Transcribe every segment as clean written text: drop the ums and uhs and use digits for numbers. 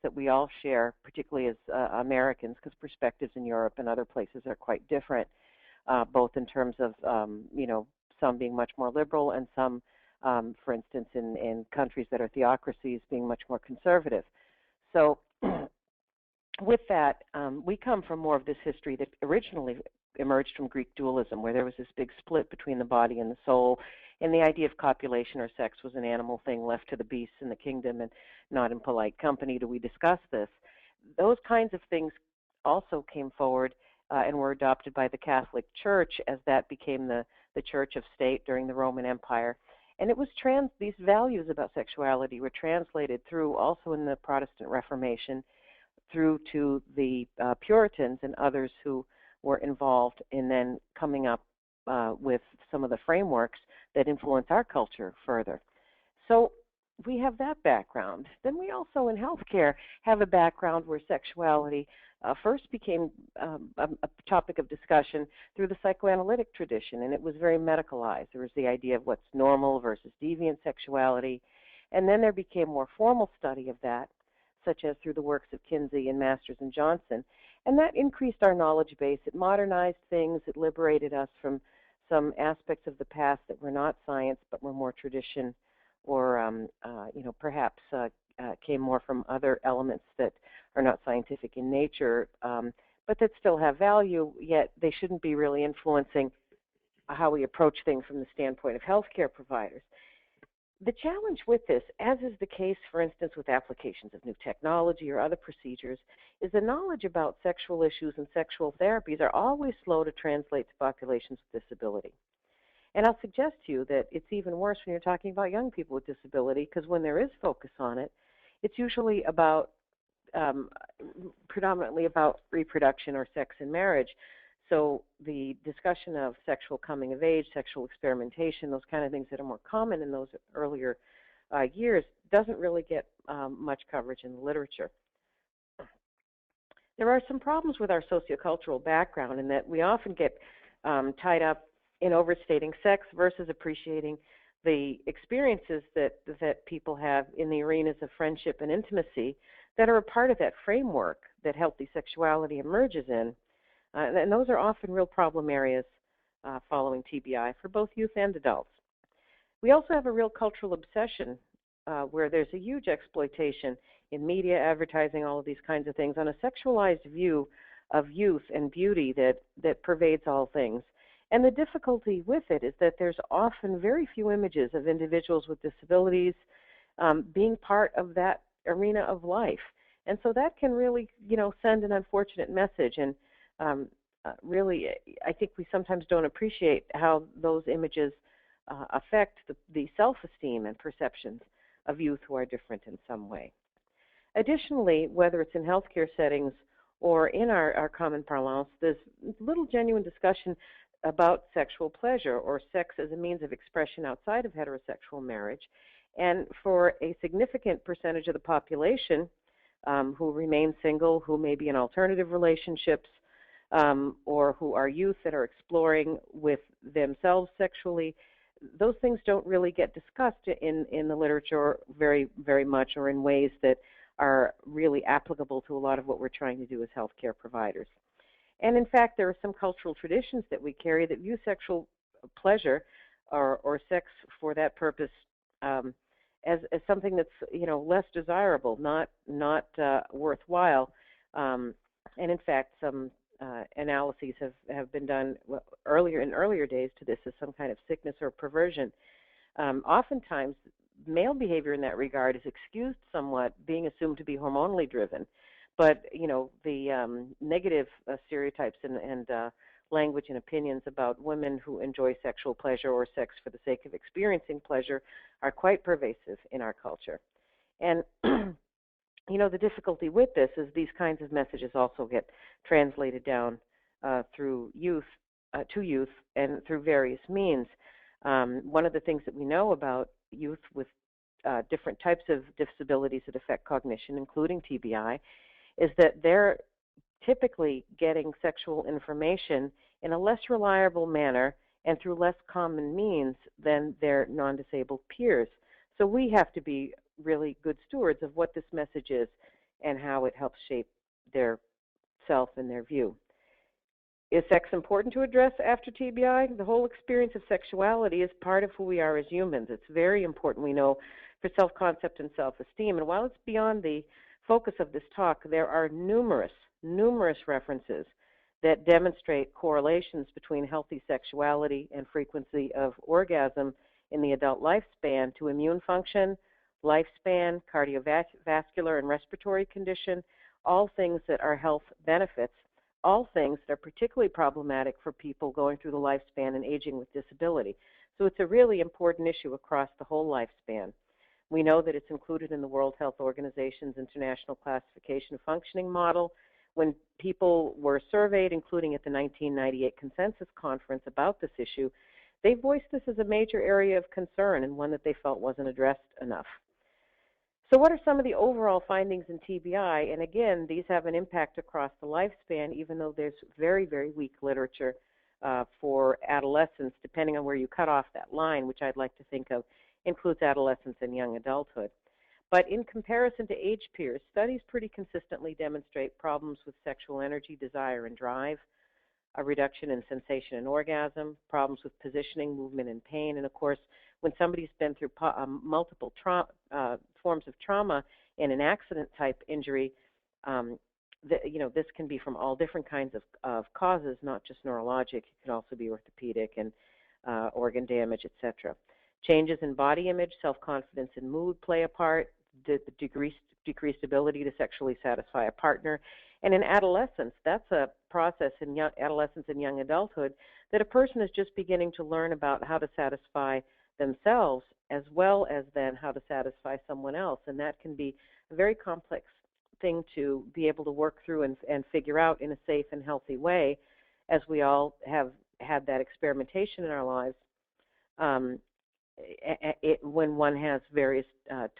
that we all share, particularly as Americans, because perspectives in Europe and other places are quite different, both in terms of, some being much more liberal and some, for instance, in countries that are theocracies being much more conservative. So with that, we come from more of this history that originally emerged from Greek dualism, where there was this big split between the body and the soul, and the idea of copulation or sex was an animal thing left to the beasts in the kingdom and not in polite company do we discuss this. Those kinds of things also came forward and were adopted by the Catholic Church as that became the church of state during the Roman Empire. And it was these values about sexuality were translated through also in the Protestant Reformation through to the Puritans and others who were involved in then coming up with some of the frameworks that influence our culture further. So we have that background. Then we also in healthcare have a background where sexuality first became a topic of discussion through the psychoanalytic tradition, and it was very medicalized. There was the idea of what's normal versus deviant sexuality, and then there became more formal study of that, such as through the works of Kinsey and Masters and Johnson, and that increased our knowledge base. It modernized things. It liberated us from some aspects of the past that were not science but were more tradition or, perhaps came more from other elements that are not scientific in nature, but that still have value, yet they shouldn't be really influencing how we approach things from the standpoint of healthcare providers. The challenge with this, as is the case, for instance, with applications of new technology or other procedures, is the knowledge about sexual issues and sexual therapies are always slow to translate to populations with disability. And I'll suggest to you that it's even worse when you're talking about young people with disability, because when there is focus on it, it's usually about, predominantly about reproduction or sex and marriage. So the discussion of sexual coming of age, sexual experimentation, those kind of things that are more common in those earlier years doesn't really get much coverage in the literature. There are some problems with our sociocultural background in that we often get tied up in overstating sex versus appreciating the experiences that people have in the arenas of friendship and intimacy that are a part of that framework that healthy sexuality emerges in. And those are often real problem areas following TBI for both youth and adults. We also have a real cultural obsession where there's a huge exploitation in media, advertising, all of these kinds of things on a sexualized view of youth and beauty that pervades all things. And the difficulty with it is that there's often very few images of individuals with disabilities being part of that arena of life. And so that can really, send an unfortunate message. And really, I think we sometimes don't appreciate how those images affect the self-esteem and perceptions of youth who are different in some way. Additionally, whether it's in healthcare settings or in our common parlance, there's little genuine discussion about sexual pleasure or sex as a means of expression outside of heterosexual marriage. And for a significant percentage of the population who remain single, who may be in alternative relationships, or who are youth that are exploring with themselves sexually, those things don't really get discussed in the literature very, very much or in ways that are really applicable to a lot of what we're trying to do as healthcare providers. And in fact, there are some cultural traditions that we carry that view sexual pleasure or sex for that purpose as something that's less desirable, not worthwhile. And in fact, some analyses have been done in earlier days to this as some kind of sickness or perversion. Oftentimes, male behavior in that regard is excused somewhat, being assumed to be hormonally driven. But the negative stereotypes and language and opinions about women who enjoy sexual pleasure or sex for the sake of experiencing pleasure are quite pervasive in our culture. And the difficulty with this is these kinds of messages also get translated down through youth, to youth, and through various means. One of the things that we know about youth with different types of disabilities that affect cognition, including TBI, is that they're typically getting sexual information in a less reliable manner and through less common means than their non-disabled peers. So we have to be really good stewards of what this message is and how it helps shape their self and their view. Is sex important to address after TBI? The whole experience of sexuality is part of who we are as humans. It's very important, we know, for self-concept and self-esteem. And while it's beyond the focus of this talk, there are numerous references that demonstrate correlations between healthy sexuality and frequency of orgasm in the adult lifespan to immune function, lifespan, cardiovascular and respiratory condition, all things that are health benefits, all things that are particularly problematic for people going through the lifespan and aging with disability. So it's a really important issue across the whole lifespan. We know that it's included in the World Health Organization's International Classification of Functioning model. When people were surveyed, including at the 1998 Consensus Conference about this issue, they voiced this as a major area of concern and one that they felt wasn't addressed enough. So what are some of the overall findings in TBI? And again, these have an impact across the lifespan, even though there's very, very weak literature for adolescents, depending on where you cut off that line, which I'd like to think of includes adolescence and young adulthood. But in comparison to age peers, studies pretty consistently demonstrate problems with sexual energy, desire, and drive, a reduction in sensation and orgasm, problems with positioning, movement, and pain. And of course, when somebody's been through multiple forms of trauma and an accident-type injury, this can be from all different kinds of causes, not just neurologic. It can also be orthopedic and organ damage, etc. Changes in body image, self-confidence, and mood play a part. The decreased ability to sexually satisfy a partner. And in adolescence, that's a process in adolescence and young adulthood that a person is just beginning to learn about how to satisfy themselves as well as then how to satisfy someone else. And that can be a very complex thing to be able to work through and figure out in a safe and healthy way, as we all have had that experimentation in our lives when one has various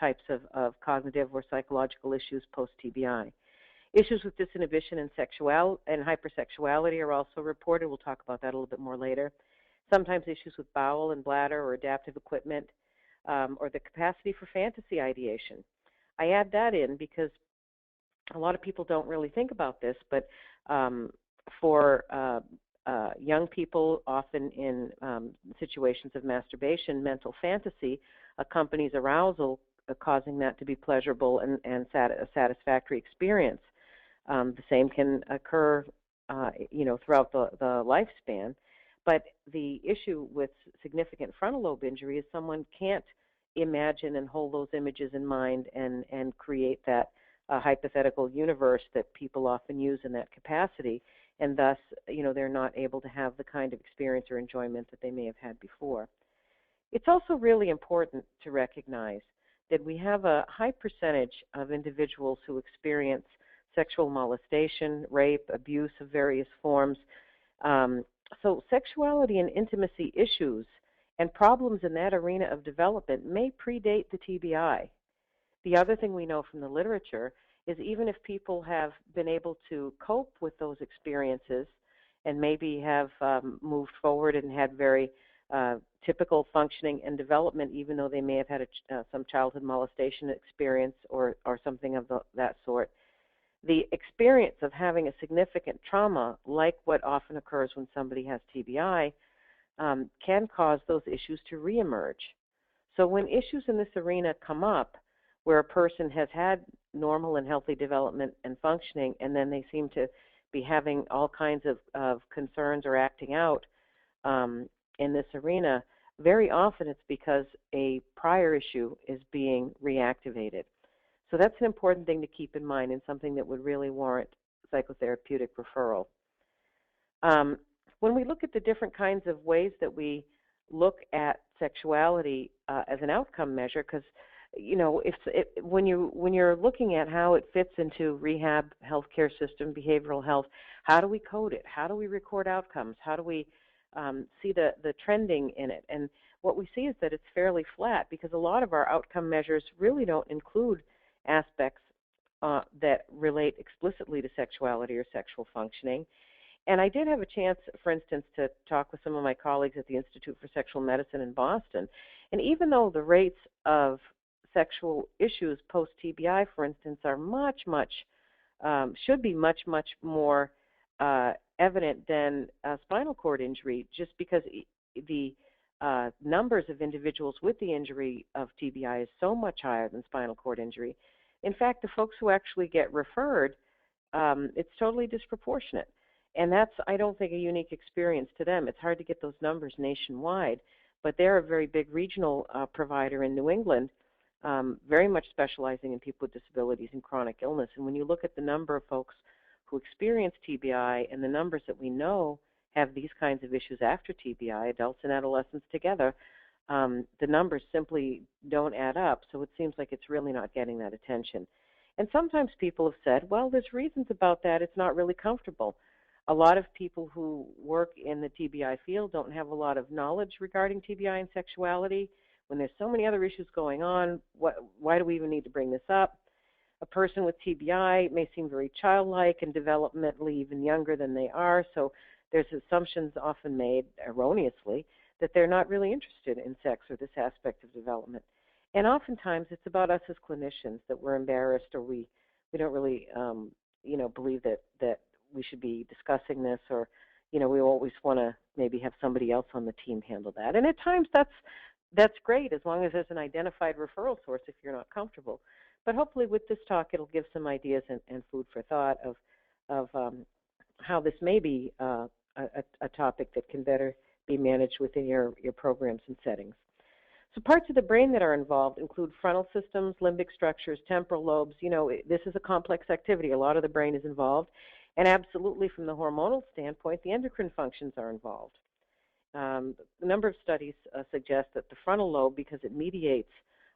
types of cognitive or psychological issues post-TBI. Issues with disinhibition and hypersexuality are also reported. We'll talk about that a little bit more later. Sometimes issues with bowel and bladder or adaptive equipment or the capacity for fantasy ideation. I add that in because a lot of people don't really think about this, but for young people, often in situations of masturbation, mental fantasy accompanies arousal, causing that to be pleasurable and a satisfactory experience. The same can occur, throughout the lifespan. But the issue with significant frontal lobe injury is someone can't imagine and hold those images in mind and create that hypothetical universe that people often use in that capacity, and thus, they're not able to have the kind of experience or enjoyment that they may have had before. It's also really important to recognize that we have a high percentage of individuals who experience sexual molestation, rape, abuse of various forms. So sexuality and intimacy issues and problems in that arena of development may predate the TBI. The other thing we know from the literature is even if people have been able to cope with those experiences and maybe have moved forward and had very typical functioning and development, even though they may have had some childhood molestation experience or something of that sort, the experience of having a significant trauma, like what often occurs when somebody has TBI, can cause those issues to reemerge. So when issues in this arena come up, where a person has had normal and healthy development and functioning, and then they seem to be having all kinds of concerns or acting out in this arena, very often it's because a prior issue is being reactivated. So that's an important thing to keep in mind and something that would really warrant psychotherapeutic referral. When we look at the different kinds of ways that we look at sexuality as an outcome measure, because when you're looking at how it fits into rehab, healthcare system, behavioral health, how do we code it? How do we record outcomes? How do we see the trending in it? And what we see is that it's fairly flat because a lot of our outcome measures really don't include aspects that relate explicitly to sexuality or sexual functioning. And I did have a chance, for instance, to talk with some of my colleagues at the Institute for Sexual Medicine in Boston. And even though the rates of sexual issues post-TBI, for instance, are should be much more evident than spinal cord injury, just because the numbers of individuals with the injury of TBI is so much higher than spinal cord injury. In fact, the folks who actually get referred, it's totally disproportionate. And that's, I don't think, a unique experience to them. It's hard to get those numbers nationwide, but they're a very big regional provider in New England, very much specializing in people with disabilities and chronic illness. And when you look at the number of folks who experience TBI and the numbers that we know have these kinds of issues after TBI, adults and adolescents together, the numbers simply don't add up. So it seems like it's really not getting that attention. And sometimes people have said, well, there's reasons about that. It's not really comfortable. A lot of people who work in the TBI field don't have a lot of knowledge regarding TBI and sexuality. When there's so many other issues going on, why do we even need to bring this up? A person with TBI may seem very childlike and developmentally even younger than they are, so there's assumptions often made erroneously that they're not really interested in sex or this aspect of development. And oftentimes it's about us as clinicians that we're embarrassed, or we don't really believe that we should be discussing this, or we always want to maybe have somebody else on the team handle that. And at times that's great, as long as there's an identified referral source if you're not comfortable. But hopefully with this talk it'll give some ideas and food for thought of how this may be a topic that can better be managed within your programs and settings. So parts of the brain that are involved include frontal systems, limbic structures, temporal lobes. This is a complex activity. A lot of the brain is involved. And absolutely from the hormonal standpoint, the endocrine functions are involved. A number of studies suggest that the frontal lobe, because it mediates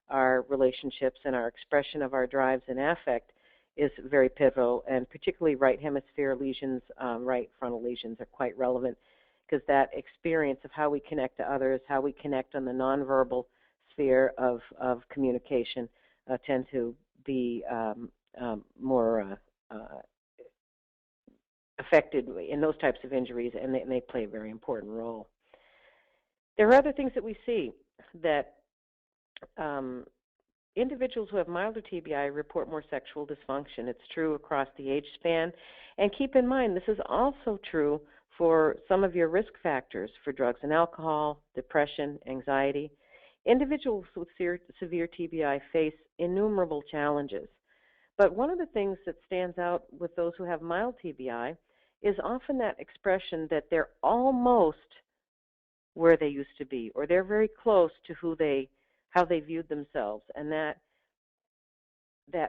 our relationships and our expression of our drives and affect, is very pivotal, and particularly right hemisphere lesions, right frontal lesions are quite relevant, because that experience of how we connect to others, how we connect on the nonverbal sphere of communication tend to be more affected in those types of injuries, and they play a very important role. There are other things that we see that individuals who have milder TBI report more sexual dysfunction. It's true across the age span. And keep in mind, this is also true for some of your risk factors for drugs and alcohol, depression, anxiety. Individuals with severe TBI face innumerable challenges. But one of the things that stands out with those who have mild TBI is often that expression that they're almost where they used to be, or they're very close to how they viewed themselves, and that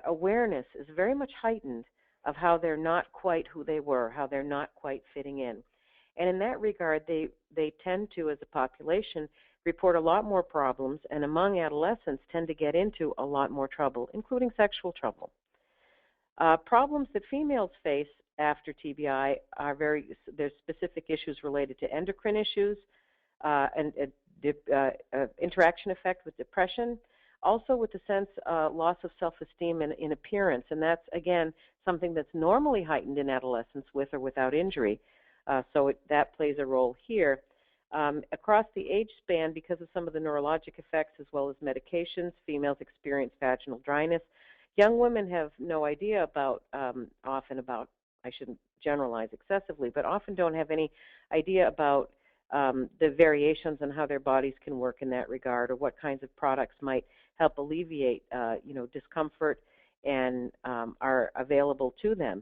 awareness is very much heightened of how they're not quite who they were, how they're not quite fitting in. And in that regard, they tend to, as a population, report a lot more problems, and among adolescents tend to get into a lot more trouble, including sexual trouble. Problems that females face after TBI are there's specific issues related to endocrine issues, and interaction effect with depression, also with the sense loss of self-esteem in appearance, and that's, again, something that's normally heightened in adolescence with or without injury, so that plays a role here. Across the age span, because of some of the neurologic effects as well as medications, females experience vaginal dryness. Young women have no idea often about, I shouldn't generalize excessively, but often don't have any idea about the variations on how their bodies can work in that regard, or what kinds of products might help alleviate, discomfort and are available to them.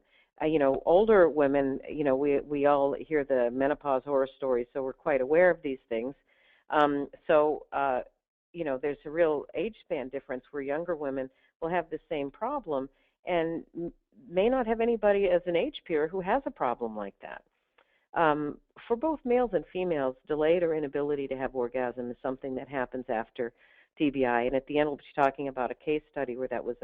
Older women, we all hear the menopause horror stories, so we're quite aware of these things. There's a real age span difference where younger women will have the same problem and may not have anybody as an age peer who has a problem like that. For both males and females, delayed or inability to have orgasm is something that happens after TBI. And at the end, we'll be talking about a case study where that was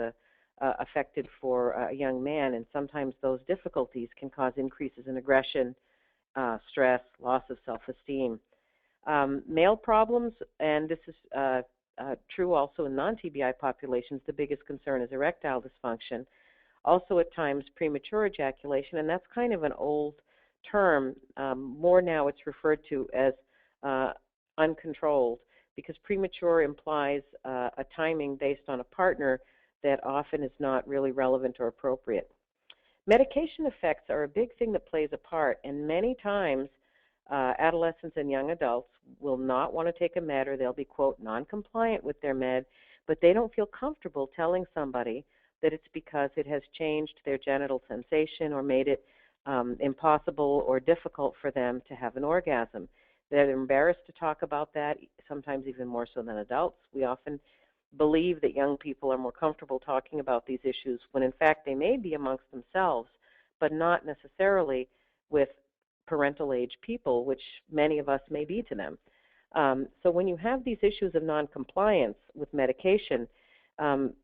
affected for a young man, and sometimes those difficulties can cause increases in aggression, stress, loss of self-esteem. Male problems, and this is true also in non-TBI populations, the biggest concern is erectile dysfunction. Also at times premature ejaculation, and that's kind of an old term. More now it's referred to as uncontrolled. because premature implies a timing based on a partner that often is not really relevant or appropriate. Medication effects are a big thing that plays a part, and many times adolescents and young adults will not want to take a med, or they'll be, quote, non-compliant with their med, but they don't feel comfortable telling somebody that it's because it has changed their genital sensation or made it impossible or difficult for them to have an orgasm. They're embarrassed to talk about that, sometimes even more so than adults. We often believe that young people are more comfortable talking about these issues when in fact they may be amongst themselves, but not necessarily with parental age people, which many of us may be to them. So when you have these issues of noncompliance with medication,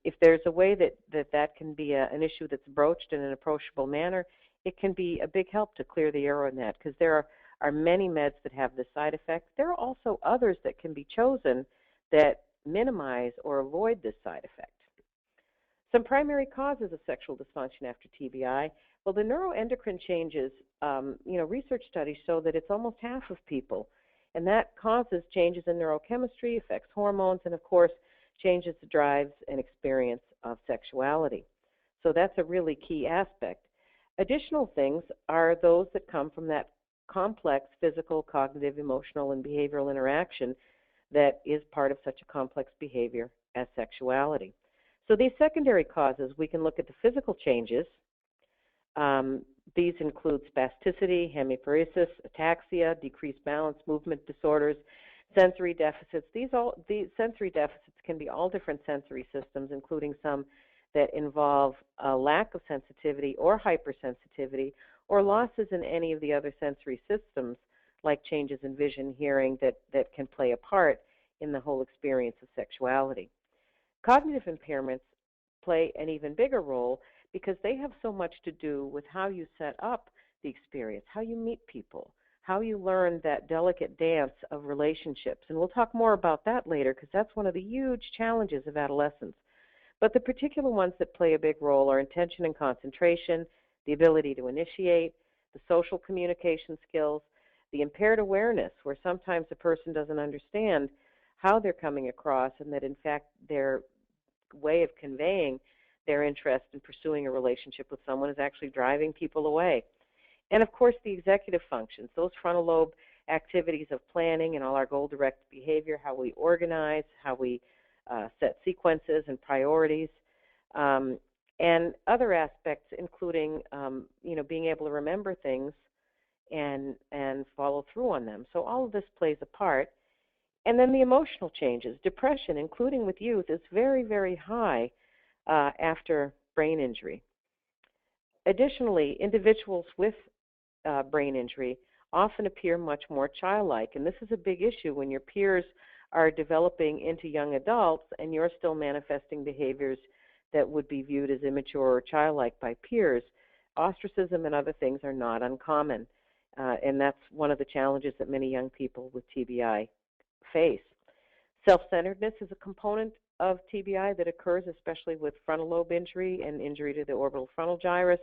if there's a way that can be an issue that's broached in an approachable manner, it can be a big help to clear the air on that, because there are many meds that have this side effect. There are also others that can be chosen that minimize or avoid this side effect. Some primary causes of sexual dysfunction after TBI. Well, the neuroendocrine changes, research studies show that it's almost half of people, and that causes changes in neurochemistry, affects hormones, and of course changes the drives and experience of sexuality. So that's a really key aspect. Additional things are those that come from that complex physical, cognitive, emotional, and behavioral interaction that is part of such a complex behavior as sexuality. So these secondary causes, we can look at the physical changes. These include spasticity, hemiparesis, ataxia, decreased balance, movement disorders, sensory deficits. These sensory deficits can be all different sensory systems, including some that involve a lack of sensitivity or hypersensitivity, or losses in any of the other sensory systems, like changes in vision, hearing, that can play a part in the whole experience of sexuality. Cognitive impairments play an even bigger role because they have so much to do with how you set up the experience, how you meet people, how you learn that delicate dance of relationships. And we'll talk more about that later, because that's one of the huge challenges of adolescence. But the particular ones that play a big role are attention and concentration, the ability to initiate, the social communication skills, the impaired awareness, where sometimes a person doesn't understand how they're coming across, and that in fact their way of conveying their interest in pursuing a relationship with someone is actually driving people away. And of course the executive functions, those frontal lobe activities of planning and all our goal-directed behavior, how we organize, how we set sequences and priorities, and other aspects including being able to remember things and follow through on them. So all of this plays a part. And then the emotional changes. Depression, including with youth, is very, very high after brain injury. Additionally, individuals with brain injury often appear much more childlike, and this is a big issue when your peers are developing into young adults and you're still manifesting behaviors that would be viewed as immature or childlike by peers. Ostracism and other things are not uncommon, and that's one of the challenges that many young people with TBI face. Self-centeredness is a component of TBI that occurs especially with frontal lobe injury and injury to the orbital frontal gyrus.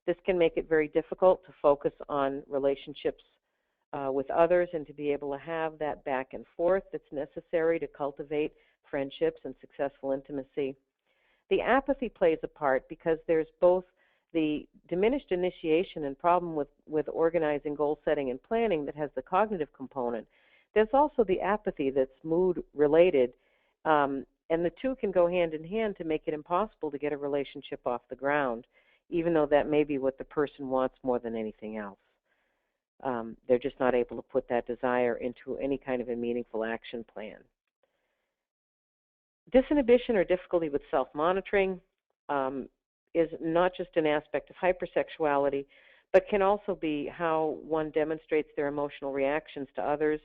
This can make it very difficult to focus on relationships with others and to be able to have that back and forth that's necessary to cultivate friendships and successful intimacy. The apathy plays a part because there's both the diminished initiation and problem with organizing, goal setting, and planning that has the cognitive component. There's also the apathy that's mood-related, and the two can go hand in hand to make it impossible to get a relationship off the ground, even though that may be what the person wants more than anything else. They're just not able to put that desire into any kind of a meaningful action plan. Disinhibition or difficulty with self-monitoring is not just an aspect of hypersexuality, but can also be how one demonstrates their emotional reactions to others,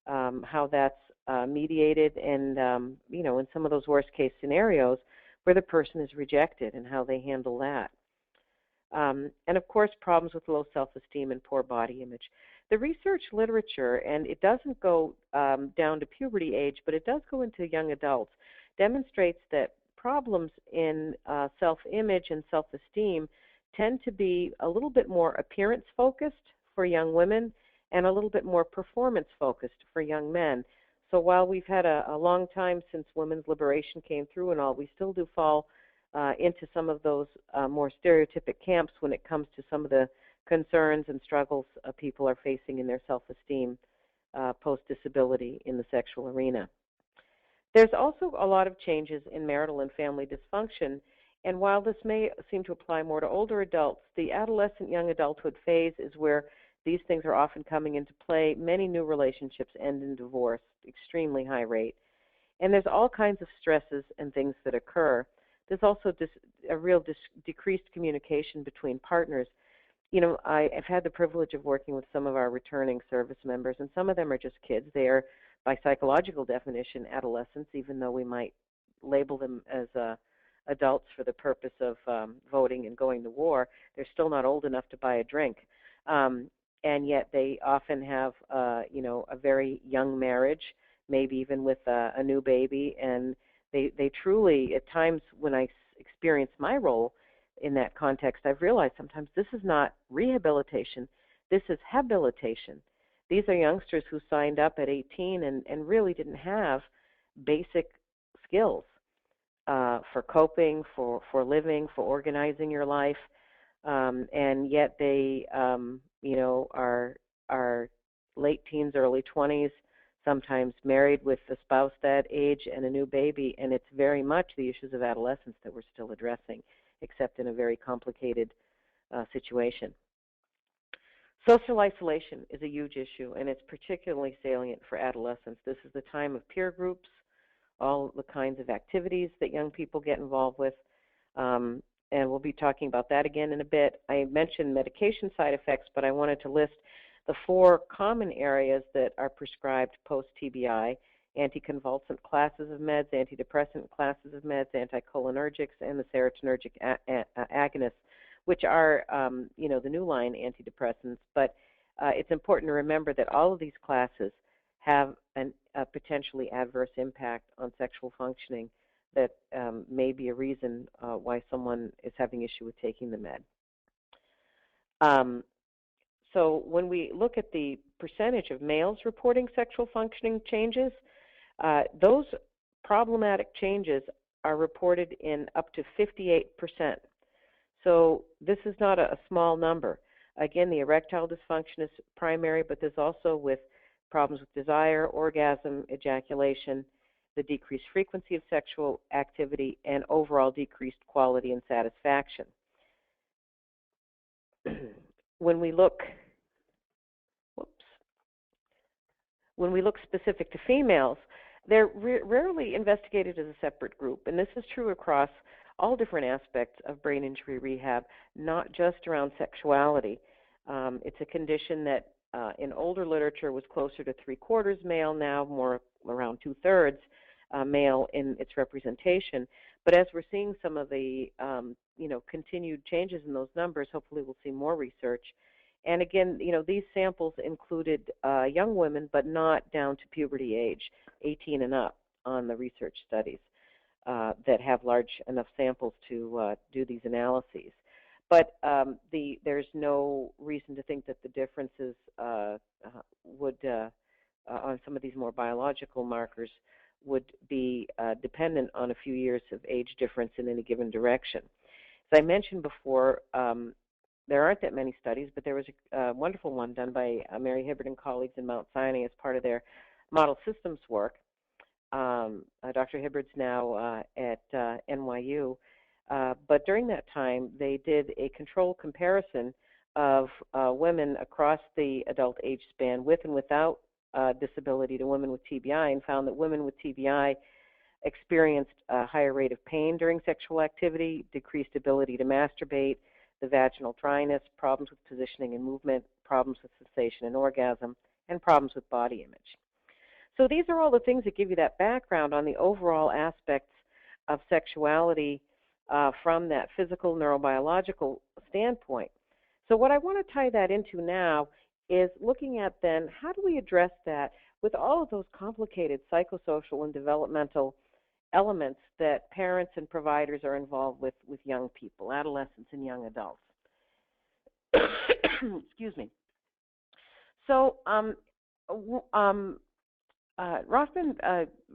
how that's mediated, and in some of those worst-case scenarios where the person is rejected and how they handle that. And of course, problems with low self-esteem and poor body image. The research literature, and it doesn't go down to puberty age, but it does go into young adults, demonstrates that problems in self-image and self-esteem tend to be a little bit more appearance-focused for young women and a little bit more performance-focused for young men. So while we've had a long time since women's liberation came through and all, we still do fall into some of those more stereotypic camps when it comes to some of the concerns and struggles people are facing in their self-esteem post-disability in the sexual arena. There's also a lot of changes in marital and family dysfunction, and while this may seem to apply more to older adults, the adolescent young adulthood phase is where these things are often coming into play. Many new relationships end in divorce, extremely high rate. And there's all kinds of stresses and things that occur. There's also a real decreased communication between partners. You know, I've had the privilege of working with some of our returning service members, and some of them are just kids. They are, by psychological definition, adolescents, even though we might label them as adults for the purpose of voting and going to war. They're still not old enough to buy a drink. And yet they often have, you know, a very young marriage, maybe even with a new baby, and they truly, at times when I experience my role in that context, I've realized sometimes this is not rehabilitation, this is habilitation. These are youngsters who signed up at 18 and really didn't have basic skills for coping, for living, for organizing your life, and yet they, you know, are late teens, early 20s, sometimes married with a spouse that age and a new baby, and it's very much the issues of adolescence that we're still addressing, except in a very complicated situation. Social isolation is a huge issue, and it's particularly salient for adolescents. This is the time of peer groups, all the kinds of activities that young people get involved with, and we'll be talking about that again in a bit. I mentioned medication side effects, but I wanted to list the 4 common areas that are prescribed post-TBI: anticonvulsant classes of meds, antidepressant classes of meds, anticholinergics, and the serotonergic agonists, which are, you know, the new line antidepressants. But it's important to remember that all of these classes have a potentially adverse impact on sexual functioning that may be a reason why someone is having issue with taking the med. So when we look at the percentage of males reporting sexual functioning changes, those problematic changes are reported in up to 58%. So this is not a small number. Again, the erectile dysfunction is primary, but there's also with problems with desire, orgasm, ejaculation, the decreased frequency of sexual activity, and overall decreased quality and satisfaction. When we look specific to females, they're rarely investigated as a separate group, and this is true across all different aspects of brain injury rehab, not just around sexuality. It's a condition that in older literature was closer to 3/4 male, now more around 2/3 male in its representation. But as we're seeing some of the you know, continued changes in those numbers, hopefully we'll see more research. And again, you know, these samples included young women, but not down to puberty age, 18 and up on the research studies that have large enough samples to do these analyses. But there's no reason to think that the differences would, on some of these more biological markers, would be dependent on a few years of age difference in any given direction. As I mentioned before, there aren't that many studies, but there was a wonderful one done by Mary Hibbert and colleagues in Mount Sinai as part of their model systems work. Dr. Hibbert's now at NYU, but during that time they did a control comparison of women across the adult age span with and without disability to women with TBI, and found that women with TBI experienced a higher rate of pain during sexual activity, decreased ability to masturbate, the vaginal dryness, problems with positioning and movement, problems with sensation and orgasm, and problems with body image. So these are all the things that give you that background on the overall aspects of sexuality from that physical, neurobiological standpoint. So what I want to tie that into now is looking at then how do we address that with all of those complicated psychosocial and developmental elements that parents and providers are involved with young people, adolescents and young adults. Excuse me. So Rothman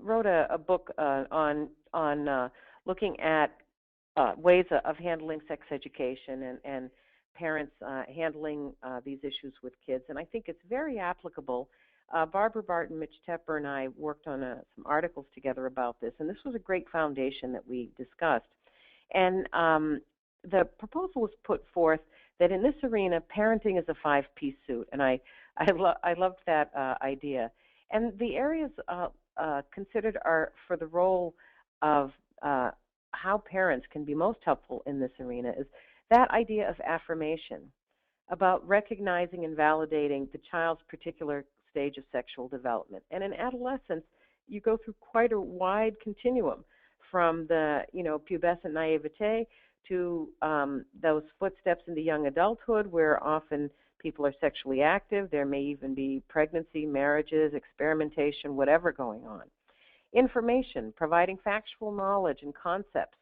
wrote a book on looking at ways of handling sex education and parents handling these issues with kids, and I think it's very applicable. Barbara Barton, Mitch Tepper, and I worked on some articles together about this, and this was a great foundation that we discussed. And the proposal was put forth that in this arena, parenting is a five-piece suit, and I loved that idea. And the areas considered are for the role of how parents can be most helpful in this arena is that idea of affirmation, about recognizing and validating the child's particular stage of sexual development. And in adolescence, you go through quite a wide continuum from the pubescent naivete to those footsteps into young adulthood where often people are sexually active. There may even be pregnancy, marriages, experimentation, whatever going on. Information, providing factual knowledge and concepts,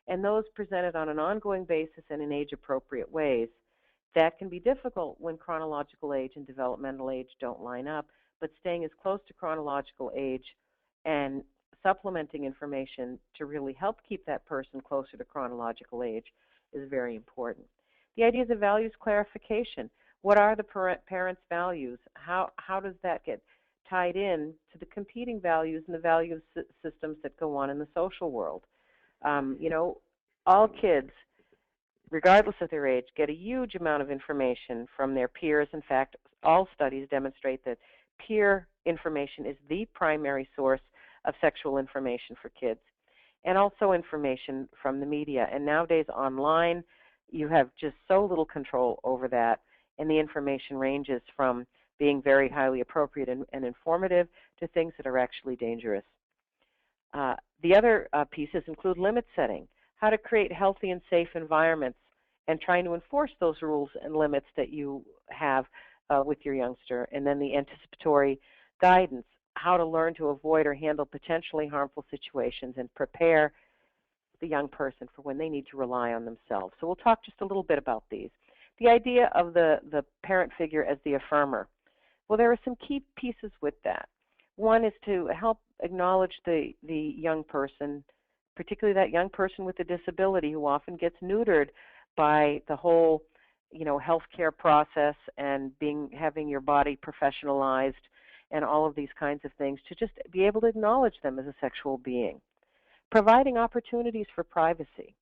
and those presented on an ongoing basis and in age-appropriate ways. That can be difficult when chronological age and developmental age don't line up, but staying as close to chronological age and supplementing information to really help keep that person closer to chronological age is very important. The ideas of values clarification. What are the parents' values? How does that get tied in to the competing values and the value systems that go on in the social world? All kids, regardless of their age, get a huge amount of information from their peers. In fact, all studies demonstrate that peer information is the primary source of sexual information for kids, and also information from the media. And nowadays online, you have just so little control over that, and the information ranges from being very highly appropriate and informative to things that are actually dangerous. The other pieces include limit setting, how to create healthy and safe environments, and trying to enforce those rules and limits that you have with your youngster. And then the anticipatory guidance, how to learn to avoid or handle potentially harmful situations and prepare the young person for when they need to rely on themselves. So we'll talk just a little bit about these. The idea of the parent figure as the affirmer. Well, there are some key pieces with that. One is to help acknowledge the young person, particularly that young person with a disability who often gets neutered by the whole, healthcare process and having your body professionalized and all of these kinds of things, to just be able to acknowledge them as a sexual being. Providing opportunities for privacy.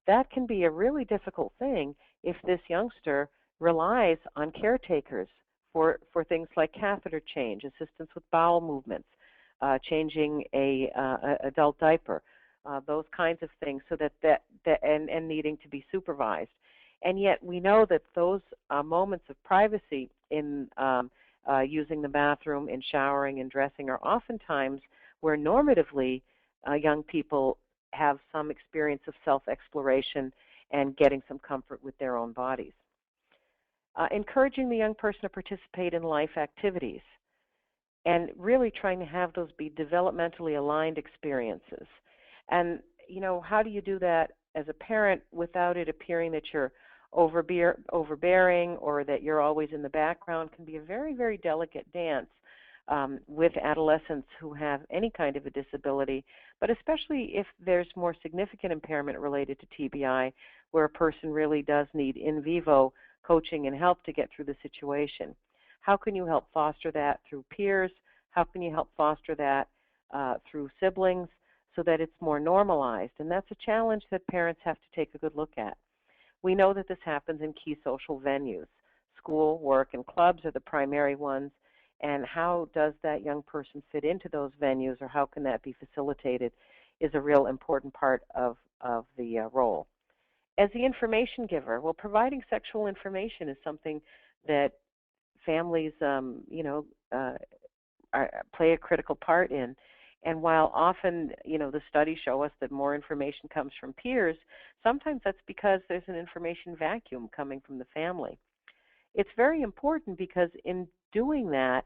That can be a really difficult thing if this youngster relies on caretakers for things like catheter change, assistance with bowel movements, changing a adult diaper, those kinds of things, so that and needing to be supervised. And yet we know that those moments of privacy in using the bathroom, in showering, and dressing are oftentimes where normatively young people have some experience of self-exploration and getting some comfort with their own bodies. Encouraging the young person to participate in life activities and really trying to have those be developmentally aligned experiences. And, how do you do that as a parent without it appearing that you're overbearing or that you're always in the background? Can be a very, very delicate dance with adolescents who have any kind of a disability, but especially if there's more significant impairment related to TBI, where a person really does need in vivo coaching and help to get through the situation. How can you help foster that through peers? How can you help foster that through siblings so that it's more normalized? And that's a challenge that parents have to take a good look at. We know that this happens in key social venues. School, work, and clubs are the primary ones. And how does that young person fit into those venues, or how can that be facilitated, is a real important part of the role. As the information giver, well, providing sexual information is something that families, play a critical part in. And while often, the studies show us that more information comes from peers, sometimes that's because there's an information vacuum coming from the family. It's very important because in doing that,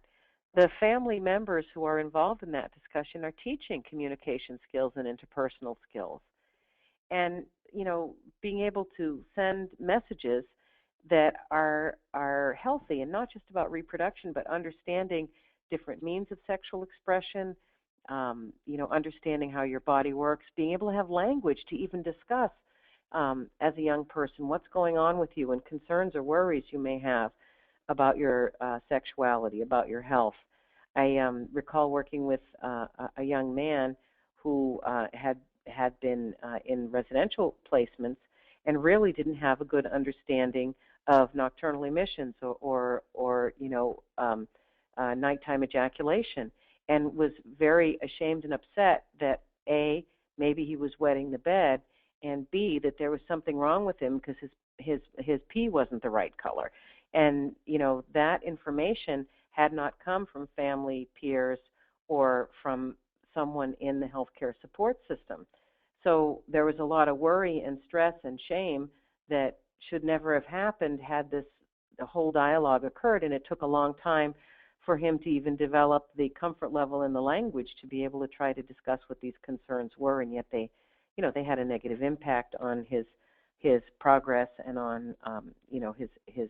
the family members who are involved in that discussion are teaching communication skills and interpersonal skills. And, being able to send messages that are healthy and not just about reproduction, but understanding different means of sexual expression, understanding how your body works, being able to have language to even discuss as a young person what's going on with you and concerns or worries you may have about your sexuality, about your health. I recall working with a young man who had been in residential placements and really didn't have a good understanding of nocturnal emissions or nighttime ejaculation, and was very ashamed and upset that A, maybe he was wetting the bed, and B, that there was something wrong with him because his pee wasn't the right color. And that information had not come from family, peers, or from someone in the healthcare support system. So there was a lot of worry and stress and shame that should never have happened had the whole dialogue occurred, and it took a long time for him to even develop the comfort level and the language to be able to try to discuss what these concerns were, and yet they had a negative impact on his progress and on his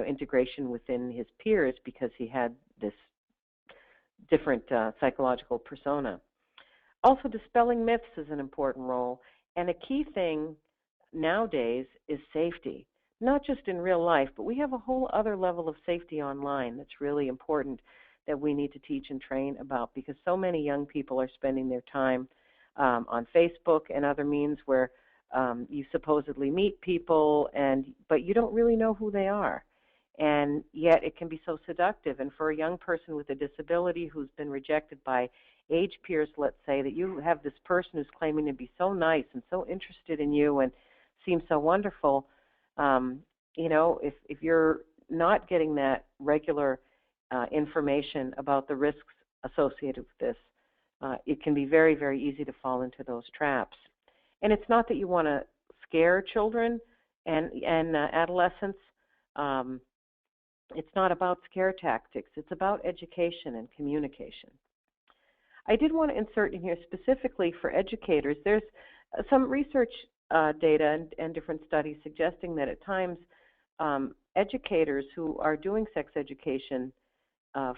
integration within his peers because he had this different psychological persona. Also, dispelling myths is an important role, and a key thing nowadays is safety, not just in real life, but we have a whole other level of safety online that's really important that we need to teach and train about, because so many young people are spending their time on Facebook and other means where you supposedly meet people, but you don't really know who they are. And yet it can be so seductive. And for a young person with a disability who's been rejected by age peers, let's say, that you have this person who's claiming to be so nice and so interested in you and seems so wonderful, if you're not getting that regular information about the risks associated with this, it can be very, very easy to fall into those traps. And it's not that you want to scare children and adolescents. It's not about scare tactics. It's about education and communication. I did want to insert in here specifically for educators. There's some research data and different studies suggesting that at times educators who are doing sex education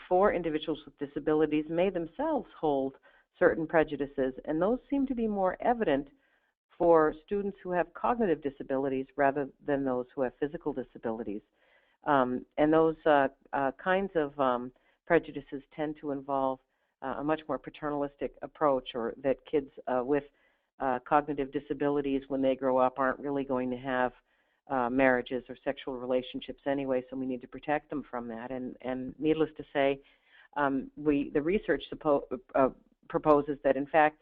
for individuals with disabilities may themselves hold certain prejudices, and those seem to be more evident for students who have cognitive disabilities rather than those who have physical disabilities. And those kinds of prejudices tend to involve a much more paternalistic approach, or that kids with cognitive disabilities, when they grow up, aren't really going to have marriages or sexual relationships anyway, so we need to protect them from that. And needless to say, the research proposes that, in fact,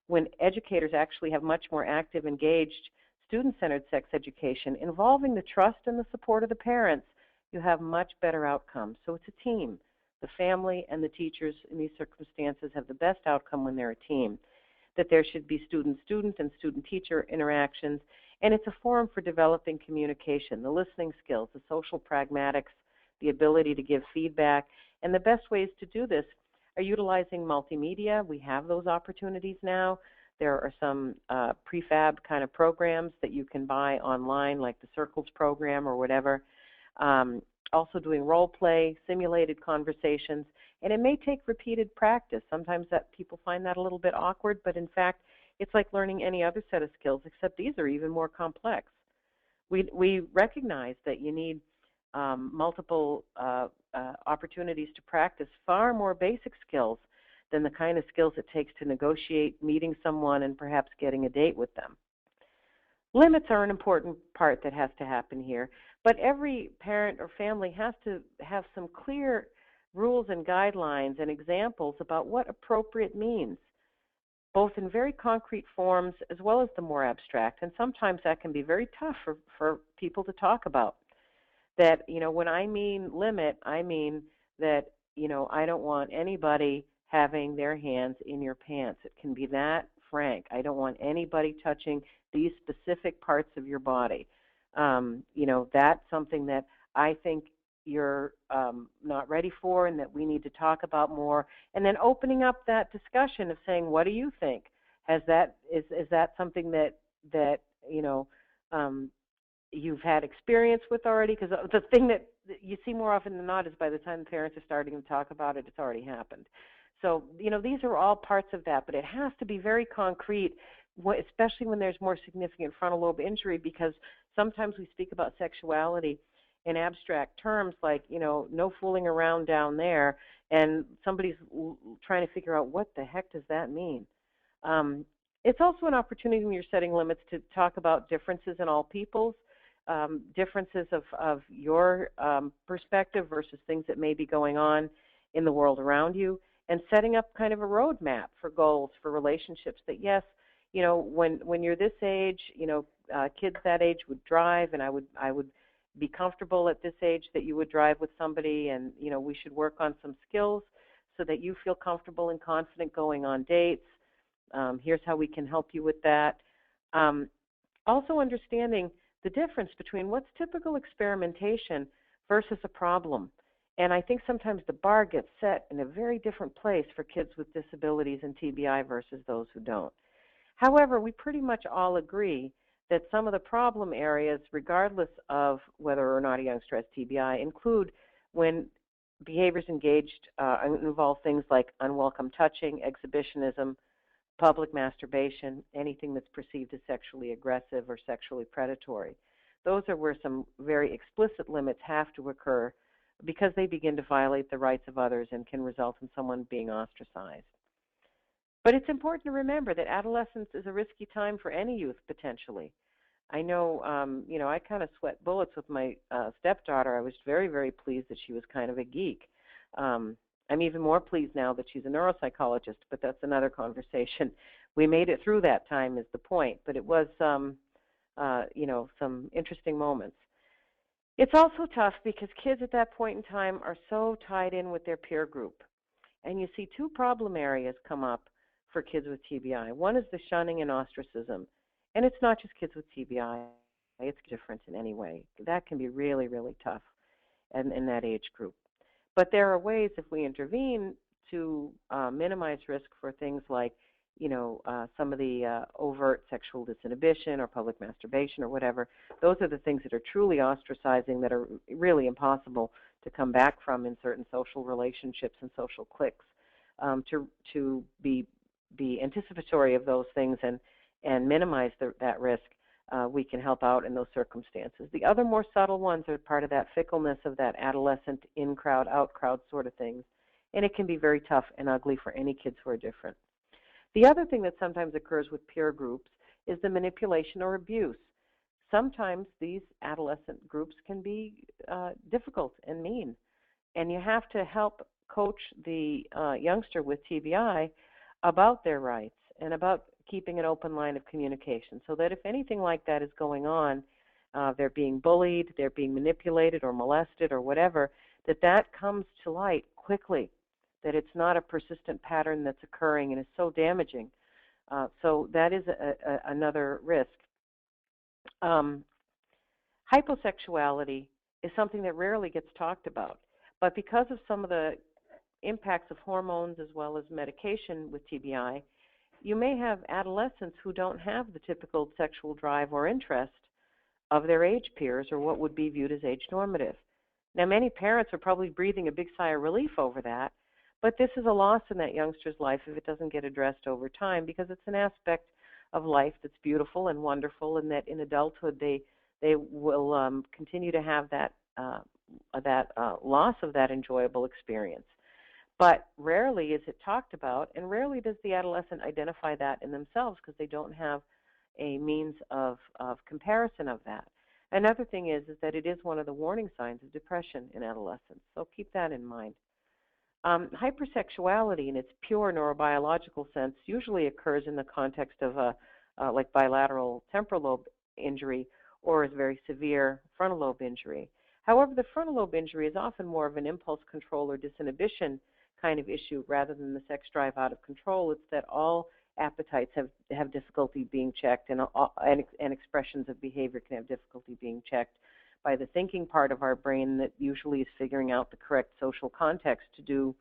when educators actually have much more active, engaged, student-centered sex education involving the trust and the support of the parents, you have much better outcomes. So it's a team. The family and the teachers in these circumstances have the best outcome when they're a team. That there should be student-student and student-teacher interactions, and it's a forum for developing communication, the listening skills, the social pragmatics, the ability to give feedback. And the best ways to do this are utilizing multimedia. We have those opportunities now. There are some prefab kind of programs that you can buy online, like the Circles program or whatever. Also doing role play, simulated conversations, and it may take repeated practice. Sometimes that people find that a little bit awkward, but in fact, it's like learning any other set of skills, except these are even more complex. We recognize that you need multiple opportunities to practice far more basic skills than the kind of skills it takes to negotiate meeting someone and perhaps getting a date with them. Limits are an important part that has to happen here, but every parent or family has to have some clear rules and guidelines and examples about what appropriate means, both in very concrete forms as well as the more abstract, and sometimes that can be very tough for people to talk about. That, when I mean limit, I mean that, I don't want anybody having their hands in your pants. It can be that frank. I don't want anybody touching these specific parts of your body. That's something that I think you're not ready for and that we need to talk about more. And then opening up that discussion of saying, what do you think? Is that something that you've had experience with already, because the thing that you see more often than not is by the time the parents are starting to talk about it, it's already happened. So, these are all parts of that, but it has to be very concrete, especially when there's more significant frontal lobe injury, because sometimes we speak about sexuality in abstract terms like, no fooling around down there, and somebody's trying to figure out what the heck does that mean. It's also an opportunity when you're setting limits to talk about differences in all peoples, differences of your perspective versus things that may be going on in the world around you, and setting up kind of a roadmap for goals, for relationships that, yes, when you're this age, kids that age would drive, and I would be comfortable at this age that you would drive with somebody, and, we should work on some skills so that you feel comfortable and confident going on dates. Here's how we can help you with that. Also understanding the difference between what's typical experimentation versus a problem. And I think sometimes the bar gets set in a very different place for kids with disabilities and TBI versus those who don't. However, we pretty much all agree that some of the problem areas, regardless of whether or not a youngster has TBI, include when behaviors engaged involve things like unwelcome touching, exhibitionism, public masturbation, anything that's perceived as sexually aggressive or sexually predatory. Those are where some very explicit limits have to occur because they begin to violate the rights of others and can result in someone being ostracized. But it's important to remember that adolescence is a risky time for any youth, potentially. I know, I kind of sweat bullets with my stepdaughter. I was very, very pleased that she was kind of a geek. I'm even more pleased now that she's a neuropsychologist, but that's another conversation. We made it through that time is the point, but it was, some interesting moments. It's also tough because kids at that point in time are so tied in with their peer group. And you see two problem areas come up for kids with TBI. One is the shunning and ostracism. And it's not just kids with TBI. It's different in any way. That can be really, really tough in that age group. But there are ways, if we intervene, to minimize risk for things like, some of the overt sexual disinhibition or public masturbation or whatever. Those are the things that are truly ostracizing, that are really impossible to come back from in certain social relationships and social cliques. To be anticipatory of those things and minimize that risk, we can help out in those circumstances. The other more subtle ones are part of that fickleness of that adolescent in-crowd, out-crowd sort of things, and it can be very tough and ugly for any kids who are different. The other thing that sometimes occurs with peer groups is the manipulation or abuse. Sometimes these adolescent groups can be difficult and mean, and you have to help coach the youngster with TBI about their rights and about keeping an open line of communication, so that if anything like that is going on, they're being bullied, they're being manipulated or molested or whatever, that comes to light quickly, that it's not a persistent pattern that's occurring and is so damaging. So that is another risk. Hyposexuality is something that rarely gets talked about, but because of some of the impacts of hormones as well as medication with TBI, you may have adolescents who don't have the typical sexual drive or interest of their age peers or what would be viewed as age normative. Now, many parents are probably breathing a big sigh of relief over that, but this is a loss in that youngster's life if it doesn't get addressed over time, because it's an aspect of life that's beautiful and wonderful, and that in adulthood they will continue to have that loss of that enjoyable experience. But rarely is it talked about, and rarely does the adolescent identify that in themselves because they don't have a means of comparison of that. Another thing is that it is one of the warning signs of depression in adolescence, so keep that in mind. Hypersexuality in its pure neurobiological sense usually occurs in the context of like bilateral temporal lobe injury or is very severe frontal lobe injury. However, the frontal lobe injury is often more of an impulse control or disinhibition kind of issue rather than the sex drive out of control. It's that all appetites have difficulty being checked, and expressions of behavior can have difficulty being checked by the thinking part of our brain that usually is figuring out the correct social context to do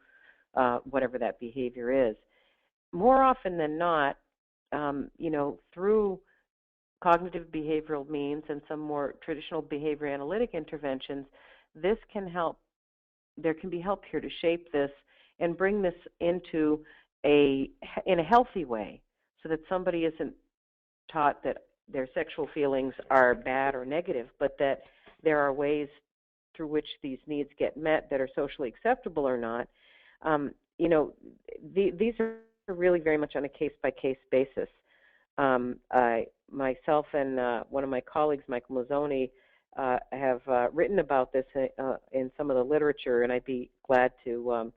whatever that behavior is. More often than not, through cognitive behavioral means and some more traditional behavior analytic interventions, this can help. There can be help here to shape this and bring this into in a healthy way, so that somebody isn't taught that their sexual feelings are bad or negative, but that there are ways through which these needs get met that are socially acceptable or not. These are really very much on a case-by-case basis. Myself and one of my colleagues, Michael Mazzoni, have written about this in some of the literature, and I'd be glad to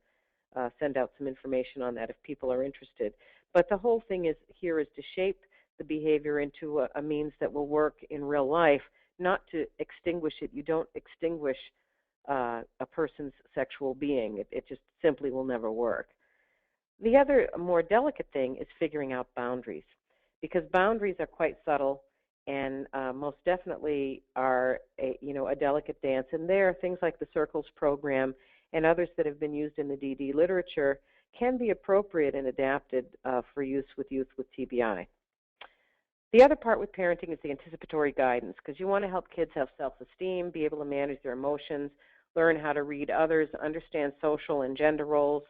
send out some information on that if people are interested. But the whole thing is to shape the behavior into a means that will work in real life, not to extinguish it. You don't extinguish a person's sexual being. It just simply will never work. The other more delicate thing is figuring out boundaries, because boundaries are quite subtle and most definitely are a delicate dance. And there, things like the Circles program and others that have been used in the DD literature can be appropriate and adapted for use with youth with TBI. The other part with parenting is the anticipatory guidance, because you want to help kids have self-esteem, be able to manage their emotions, learn how to read others, understand social and gender roles.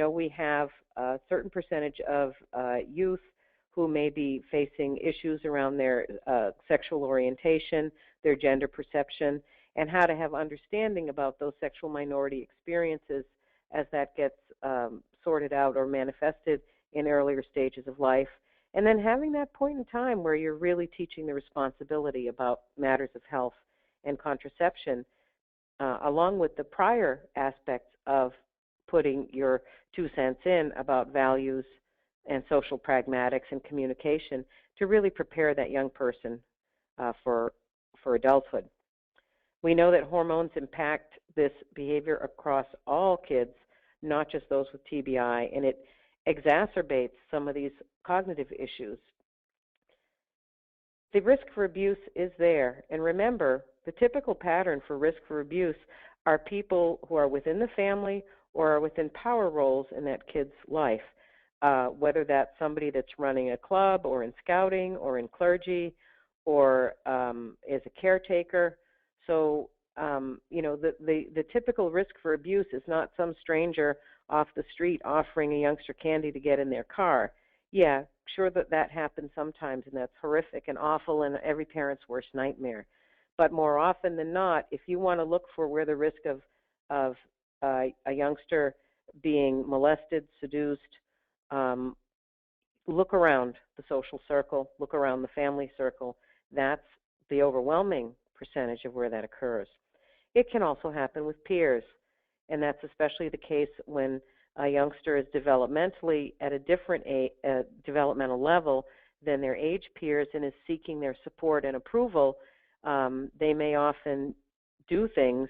We have a certain percentage of youth who may be facing issues around their sexual orientation, their gender perception, and how to have understanding about those sexual minority experiences as that gets sorted out or manifested in earlier stages of life. And then having that point in time where you're really teaching the responsibility about matters of health and contraception, along with the prior aspects of putting your 2 cents in about values and social pragmatics and communication to really prepare that young person for adulthood. We know that hormones impact this behavior across all kids, not just those with TBI, and it exacerbates some of these cognitive issues. The risk for abuse is there, and remember, the typical pattern for risk for abuse are people who are within the family or are within power roles in that kid's life, whether that's somebody that's running a club or in scouting or in clergy or is a caretaker. So, the typical risk for abuse is not some stranger off the street offering a youngster candy to get in their car. Yeah, sure that happens sometimes, and that's horrific and awful and every parent's worst nightmare. But more often than not, if you want to look for where the risk of a youngster being molested, seduced, look around the social circle, look around the family circle. That's the overwhelming percentage of where that occurs. It can also happen with peers, and that's especially the case when a youngster is developmentally at a different developmental level than their age peers and is seeking their support and approval. They may often do things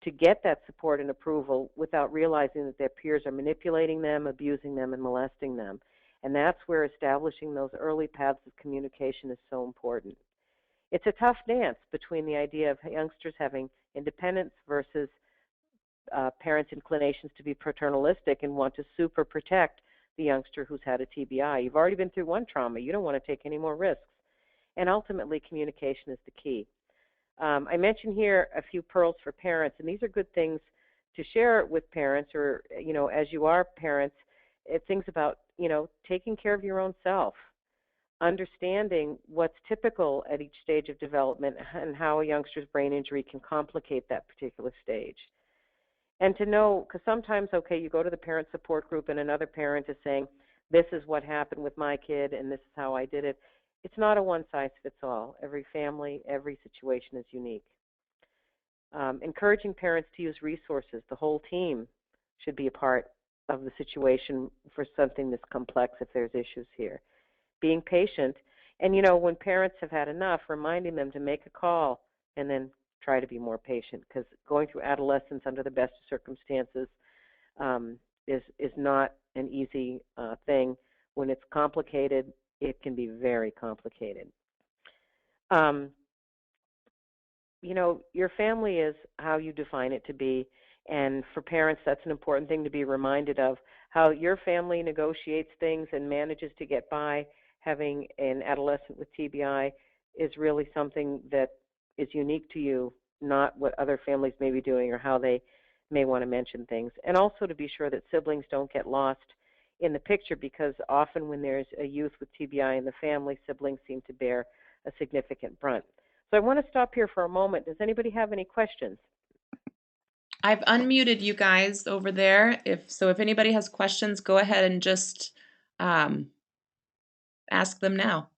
to get that support and approval without realizing that their peers are manipulating them, abusing them, and molesting them. And that's where establishing those early paths of communication is so important. It's a tough dance between the idea of youngsters having independence versus parents' inclinations to be paternalistic and want to super protect the youngster who's had a TBI. You've already been through one trauma. You don't want to take any more risks. And ultimately, communication is the key. I mentioned here a few pearls for parents, and these are good things to share with parents or, as you are parents, things about, taking care of your own self, understanding what's typical at each stage of development and how a youngster's brain injury can complicate that particular stage. And to know, because sometimes, you go to the parent support group and another parent is saying, this is what happened with my kid and this is how I did it. It's not a one-size-fits-all. Every family, every situation is unique. Encouraging parents to use resources. The whole team should be a part of the situation for something this complex if there's issues here. Being patient, and when parents have had enough, reminding them to make a call and then try to be more patient, because going through adolescence under the best of circumstances is not an easy thing. When it's complicated, it can be very complicated. Your family is how you define it to be, and for parents, that's an important thing to be reminded of. How your family negotiates things and manages to get by having an adolescent with TBI is really something that is unique to you, not what other families may be doing or how they may want to mention things. And also to be sure that siblings don't get lost in the picture, because often when there's a youth with TBI in the family, siblings seem to bear a significant brunt. So I want to stop here for a moment. Does anybody have any questions? I've unmuted you guys over there. If anybody has questions, go ahead and just ask them now.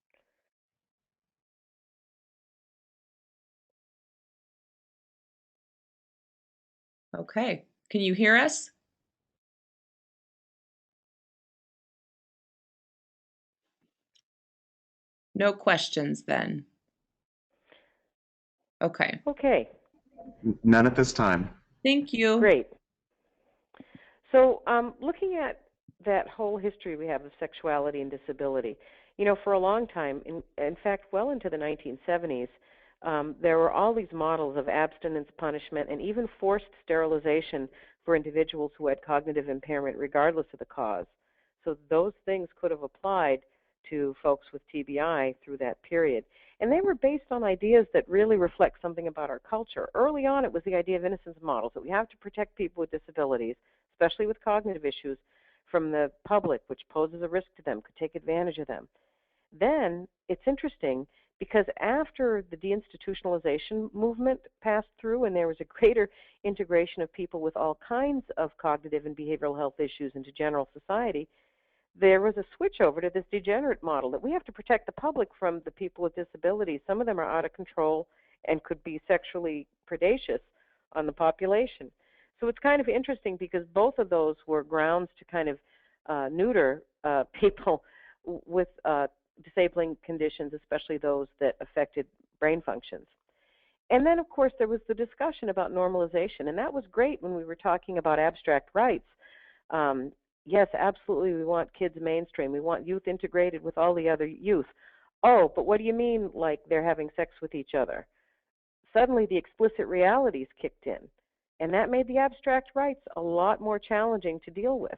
Okay. Can you hear us? No questions then. Okay. Okay. None at this time. Thank you. Great. So looking at that whole history we have of sexuality and disability, for a long time, in fact, well into the 1970s, there were all these models of abstinence, punishment, and even forced sterilization for individuals who had cognitive impairment regardless of the cause. So those things could have applied to folks with TBI through that period. And they were based on ideas that really reflect something about our culture. Early on, it was the idea of innocence models, that we have to protect people with disabilities, especially with cognitive issues, from the public, which poses a risk to them, could take advantage of them. Then it's interesting because after the deinstitutionalization movement passed through and there was a greater integration of people with all kinds of cognitive and behavioral health issues into general society, there was a switch over to this degenerate model that we have to protect the public from the people with disabilities. Some of them are out of control and could be sexually predacious on the population. So it's kind of interesting because both of those were grounds to kind of neuter people with disabling conditions, especially those that affected brain functions. And then, of course, there was the discussion about normalization, and that was great when we were talking about abstract rights. Yes, absolutely, we want kids mainstream. We want youth integrated with all the other youth. Oh, but what do you mean, like they're having sex with each other? Suddenly the explicit realities kicked in, and that made the abstract rights a lot more challenging to deal with.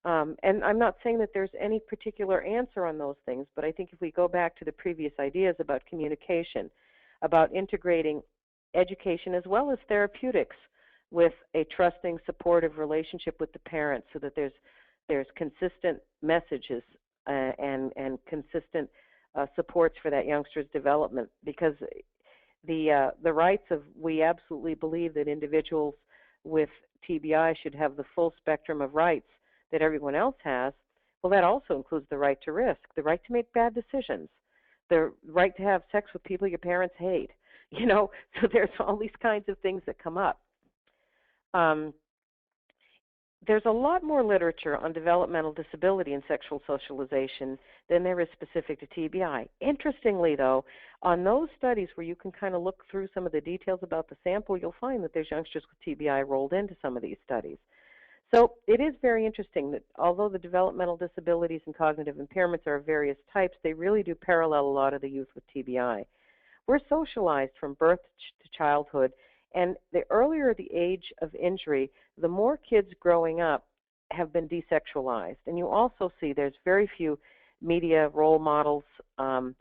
And I'm not saying that there's any particular answer on those things, but I think if we go back to the previous ideas about communication, about integrating education as well as therapeutics with a trusting, supportive relationship with the parents, so that there's consistent messages and consistent supports for that youngster's development. Because the rights of, we absolutely believe that individuals with TBI should have the full spectrum of rights that everyone else has. Well, that also includes the right to risk, the right to make bad decisions, the right to have sex with people your parents hate. So there's all these kinds of things that come up. There's a lot more literature on developmental disability and sexual socialization than there is specific to TBI. Interestingly, though, on those studies where you can kind of look through some of the details about the sample, you'll find that there's youngsters with TBI rolled into some of these studies. So it is very interesting that although the developmental disabilities and cognitive impairments are of various types, they really do parallel a lot of the youth with TBI. We're socialized from birth to childhood, and the earlier the age of injury, the more kids growing up have been desexualized. And you also see there's very few media role models. I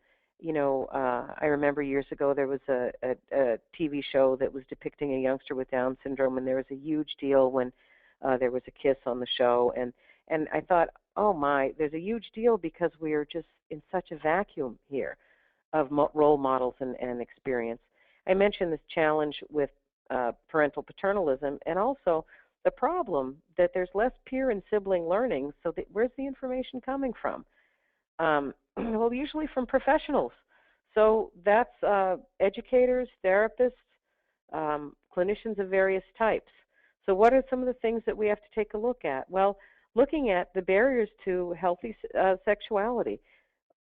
remember years ago there was a TV show that was depicting a youngster with Down syndrome, and there was a huge deal when there was a kiss on the show. And I thought, oh my, there's a huge deal because we are just in such a vacuum here of role models and experience. I mentioned this challenge with parental paternalism, and also the problem that there's less peer and sibling learning. So where's the information coming from? Well, usually from professionals. So that's educators, therapists, clinicians of various types. So what are some of the things that we have to take a look at? Well, looking at the barriers to healthy sexuality.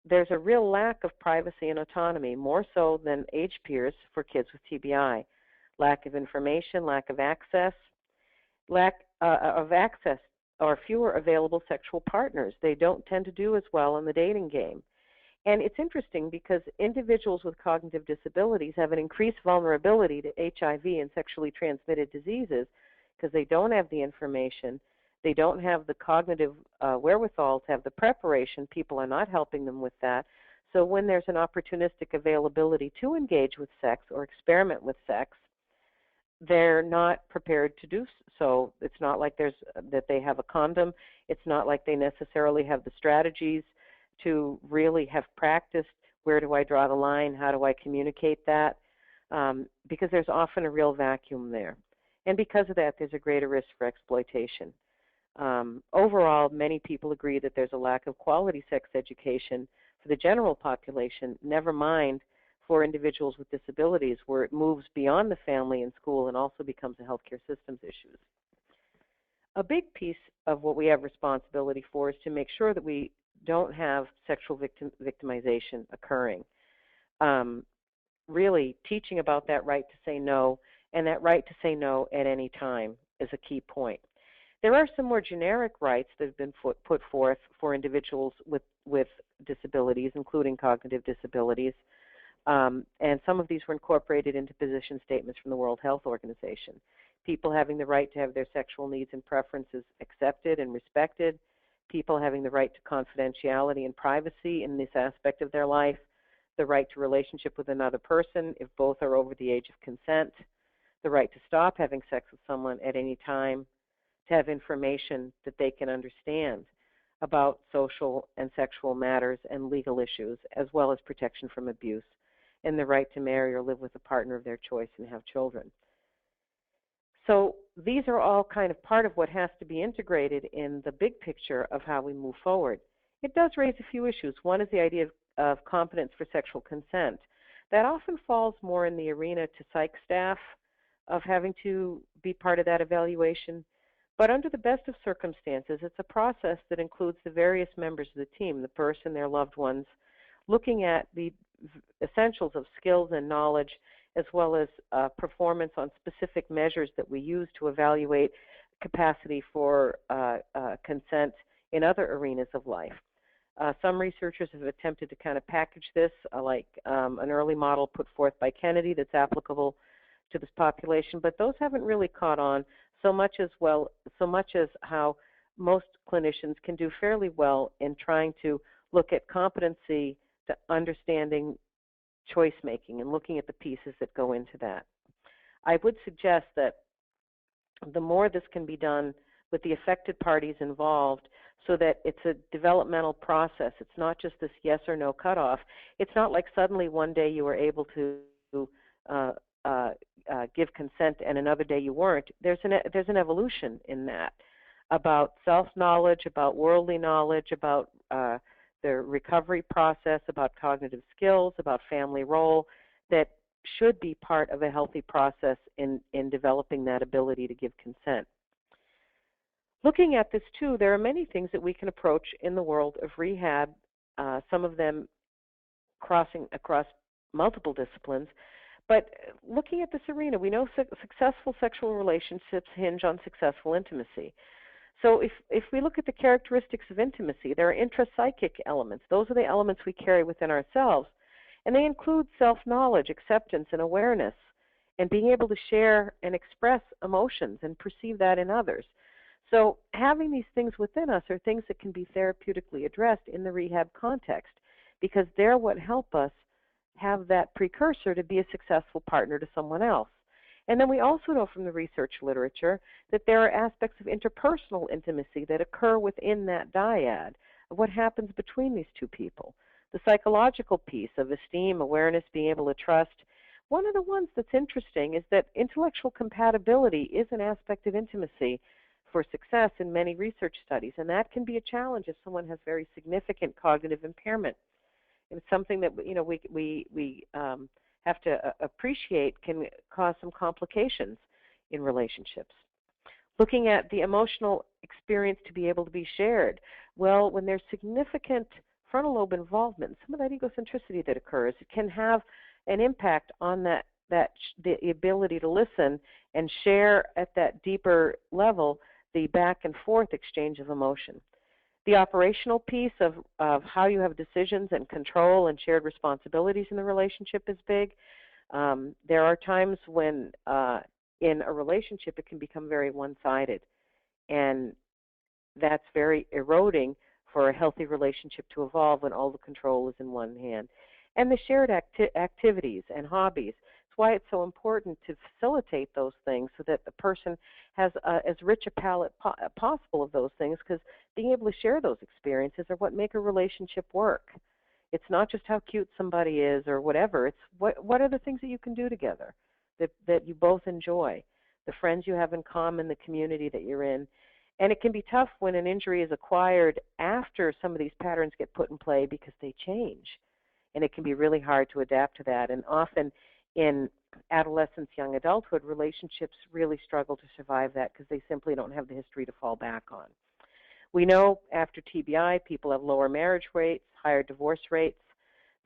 There's a real lack of privacy and autonomy, more so than age peers for kids with TBI. Lack of information, lack of access or fewer available sexual partners. They don't tend to do as well in the dating game. And it's interesting because individuals with cognitive disabilities have an increased vulnerability to HIV and sexually transmitted diseases because they don't have the information, They don't have the cognitive wherewithal to have the preparation. People are not helping them with that. So when there's an opportunistic availability to engage with sex or experiment with sex, they're not prepared to do so. It's not like that they have a condom. It's not like they necessarily have the strategies to really have practiced. Where do I draw the line? How do I communicate that? Because there's often a real vacuum there. And because of that, there's a greater risk for exploitation. Overall, many people agree that there's a lack of quality sex education for the general population, never mind for individuals with disabilities, where it moves beyond the family and school and also becomes a healthcare systems issue. A big piece of what we have responsibility for is to make sure that we don't have sexual victimization occurring. Really teaching about that right to say no, and that right to say no at any time is a key point. There are some more generic rights that have been put forth for individuals with disabilities, including cognitive disabilities, and some of these were incorporated into position statements from the World Health Organization. People having the right to have their sexual needs and preferences accepted and respected, people having the right to confidentiality and privacy in this aspect of their life, the right to relationship with another person if both are over the age of consent, the right to stop having sex with someone at any time, to have information that they can understand about social and sexual matters and legal issues, as well as protection from abuse, and the right to marry or live with a partner of their choice and have children. So these are all kind of part of what has to be integrated in the big picture of how we move forward. It does raise a few issues. One is the idea of competence for sexual consent. That often falls more in the arena to psych staff of having to be part of that evaluation. But under the best of circumstances, it's a process that includes the various members of the team, the person, their loved ones, looking at the essentials of skills and knowledge, as well as performance on specific measures that we use to evaluate capacity for consent in other arenas of life. Some researchers have attempted to kind of package this, like an early model put forth by Kennedy that's applicable to this population, but those haven't really caught on so much as how most clinicians can do fairly well in trying to look at competency to understanding choice making and looking at the pieces that go into that. I would suggest that the more this can be done with the affected parties involved, so that it's a developmental process. It's not just this yes or no cutoff. It's not like suddenly one day you were able to give consent and another day you weren't. There's an evolution in that about self-knowledge, about worldly knowledge, about the recovery process, about cognitive skills, about family role, that should be part of a healthy process in developing that ability to give consent. Looking at this too, there are many things that we can approach in the world of rehab, some of them crossing across multiple disciplines. But looking at this arena, we know successful sexual relationships hinge on successful intimacy. So if we look at the characteristics of intimacy, there are intrapsychic elements. Those are the elements we carry within ourselves, and they include self-knowledge, acceptance, and awareness, and being able to share and express emotions and perceive that in others. So having these things within us are things that can be therapeutically addressed in the rehab context, because they're what help us have that precursor to be a successful partner to someone else. And then we also know from the research literature that there are aspects of interpersonal intimacy that occur within that dyad of what happens between these two people. The psychological piece of esteem, awareness, being able to trust. One of the ones that's interesting is that intellectual compatibility is an aspect of intimacy for success in many research studies, and that can be a challenge if someone has very significant cognitive impairment. It's something that we have to appreciate can cause some complications in relationships. Looking at the emotional experience to be able to be shared. Well, when there's significant frontal lobe involvement, some of that egocentricity that occurs, it can have an impact on the ability to listen and share at that deeper level the back and forth exchange of emotion. The operational piece of how you have decisions and control and shared responsibilities in the relationship is big. There are times when in a relationship it can become very one-sided. And that's very eroding for a healthy relationship to evolve when all the control is in one hand. And the shared activities and hobbies. It's why it's so important to facilitate those things so that the person has as rich a palette possible of those things, because being able to share those experiences are what make a relationship work. It's not just how cute somebody is or whatever. It's what are the things that you can do together that you both enjoy, the friends you have in common, the community that you're in. And it can be tough when an injury is acquired after some of these patterns get put in play because they change. And it can be really hard to adapt to that. And often in adolescence, young adulthood, relationships really struggle to survive that because they simply don't have the history to fall back on. We know after TBI, people have lower marriage rates, higher divorce rates,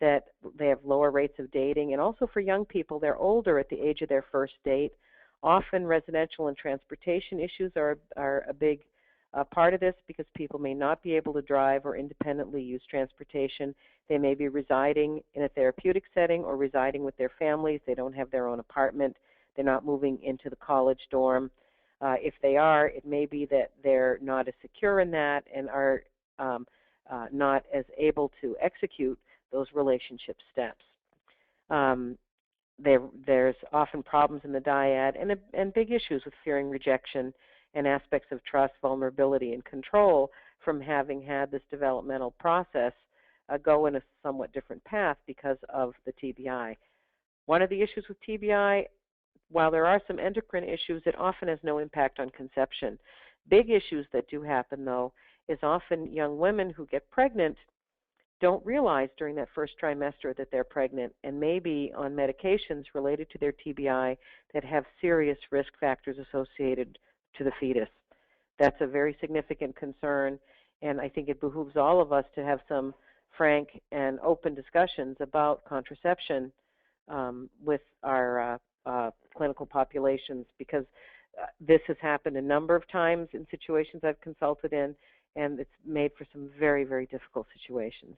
that they have lower rates of dating. And also for young people, they're older at the age of their first date. Often residential and transportation issues are a big part of this, because people may not be able to drive or independently use transportation. They may be residing in a therapeutic setting or residing with their families. They don't have their own apartment. They're not moving into the college dorm. If they are, it may be that they're not as secure in that and are not as able to execute those relationship steps. There's often problems in the dyad and big issues with fearing rejection and aspects of trust, vulnerability, and control from having had this developmental process go in a somewhat different path because of the TBI. One of the issues with TBI, while there are some endocrine issues, it often has no impact on conception. Big issues that do happen, though, is often young women who get pregnant don't realize during that first trimester that they're pregnant and may be on medications related to their TBI that have serious risk factors associated to the fetus. That's a very significant concern, and I think it behooves all of us to have some frank and open discussions about contraception with our clinical populations, because this has happened a number of times in situations I've consulted in, and it's made for some very, very difficult situations.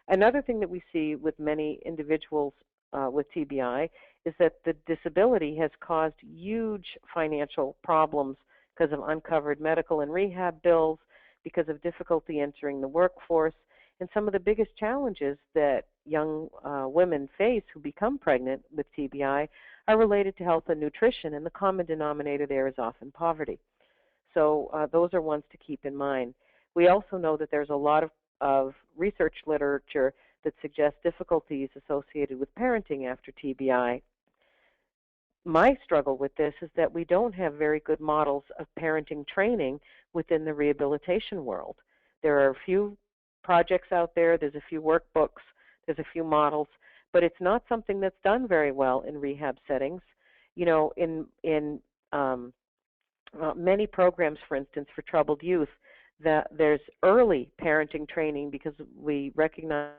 Another thing that we see with many individuals with TBI is that the disability has caused huge financial problems because of uncovered medical and rehab bills, because of difficulty entering the workforce, and some of the biggest challenges that young women face who become pregnant with TBI are related to health and nutrition, and the common denominator there is often poverty. So those are ones to keep in mind. We also know that there's a lot of research literature that suggests difficulties associated with parenting after TBI. My struggle with this is that we don't have very good models of parenting training within the rehabilitation world. There are a few projects out there, there's a few workbooks, there's a few models, but it's not something that's done very well in rehab settings. You know, in many programs, for instance, for troubled youth, that there's early parenting training because we recognize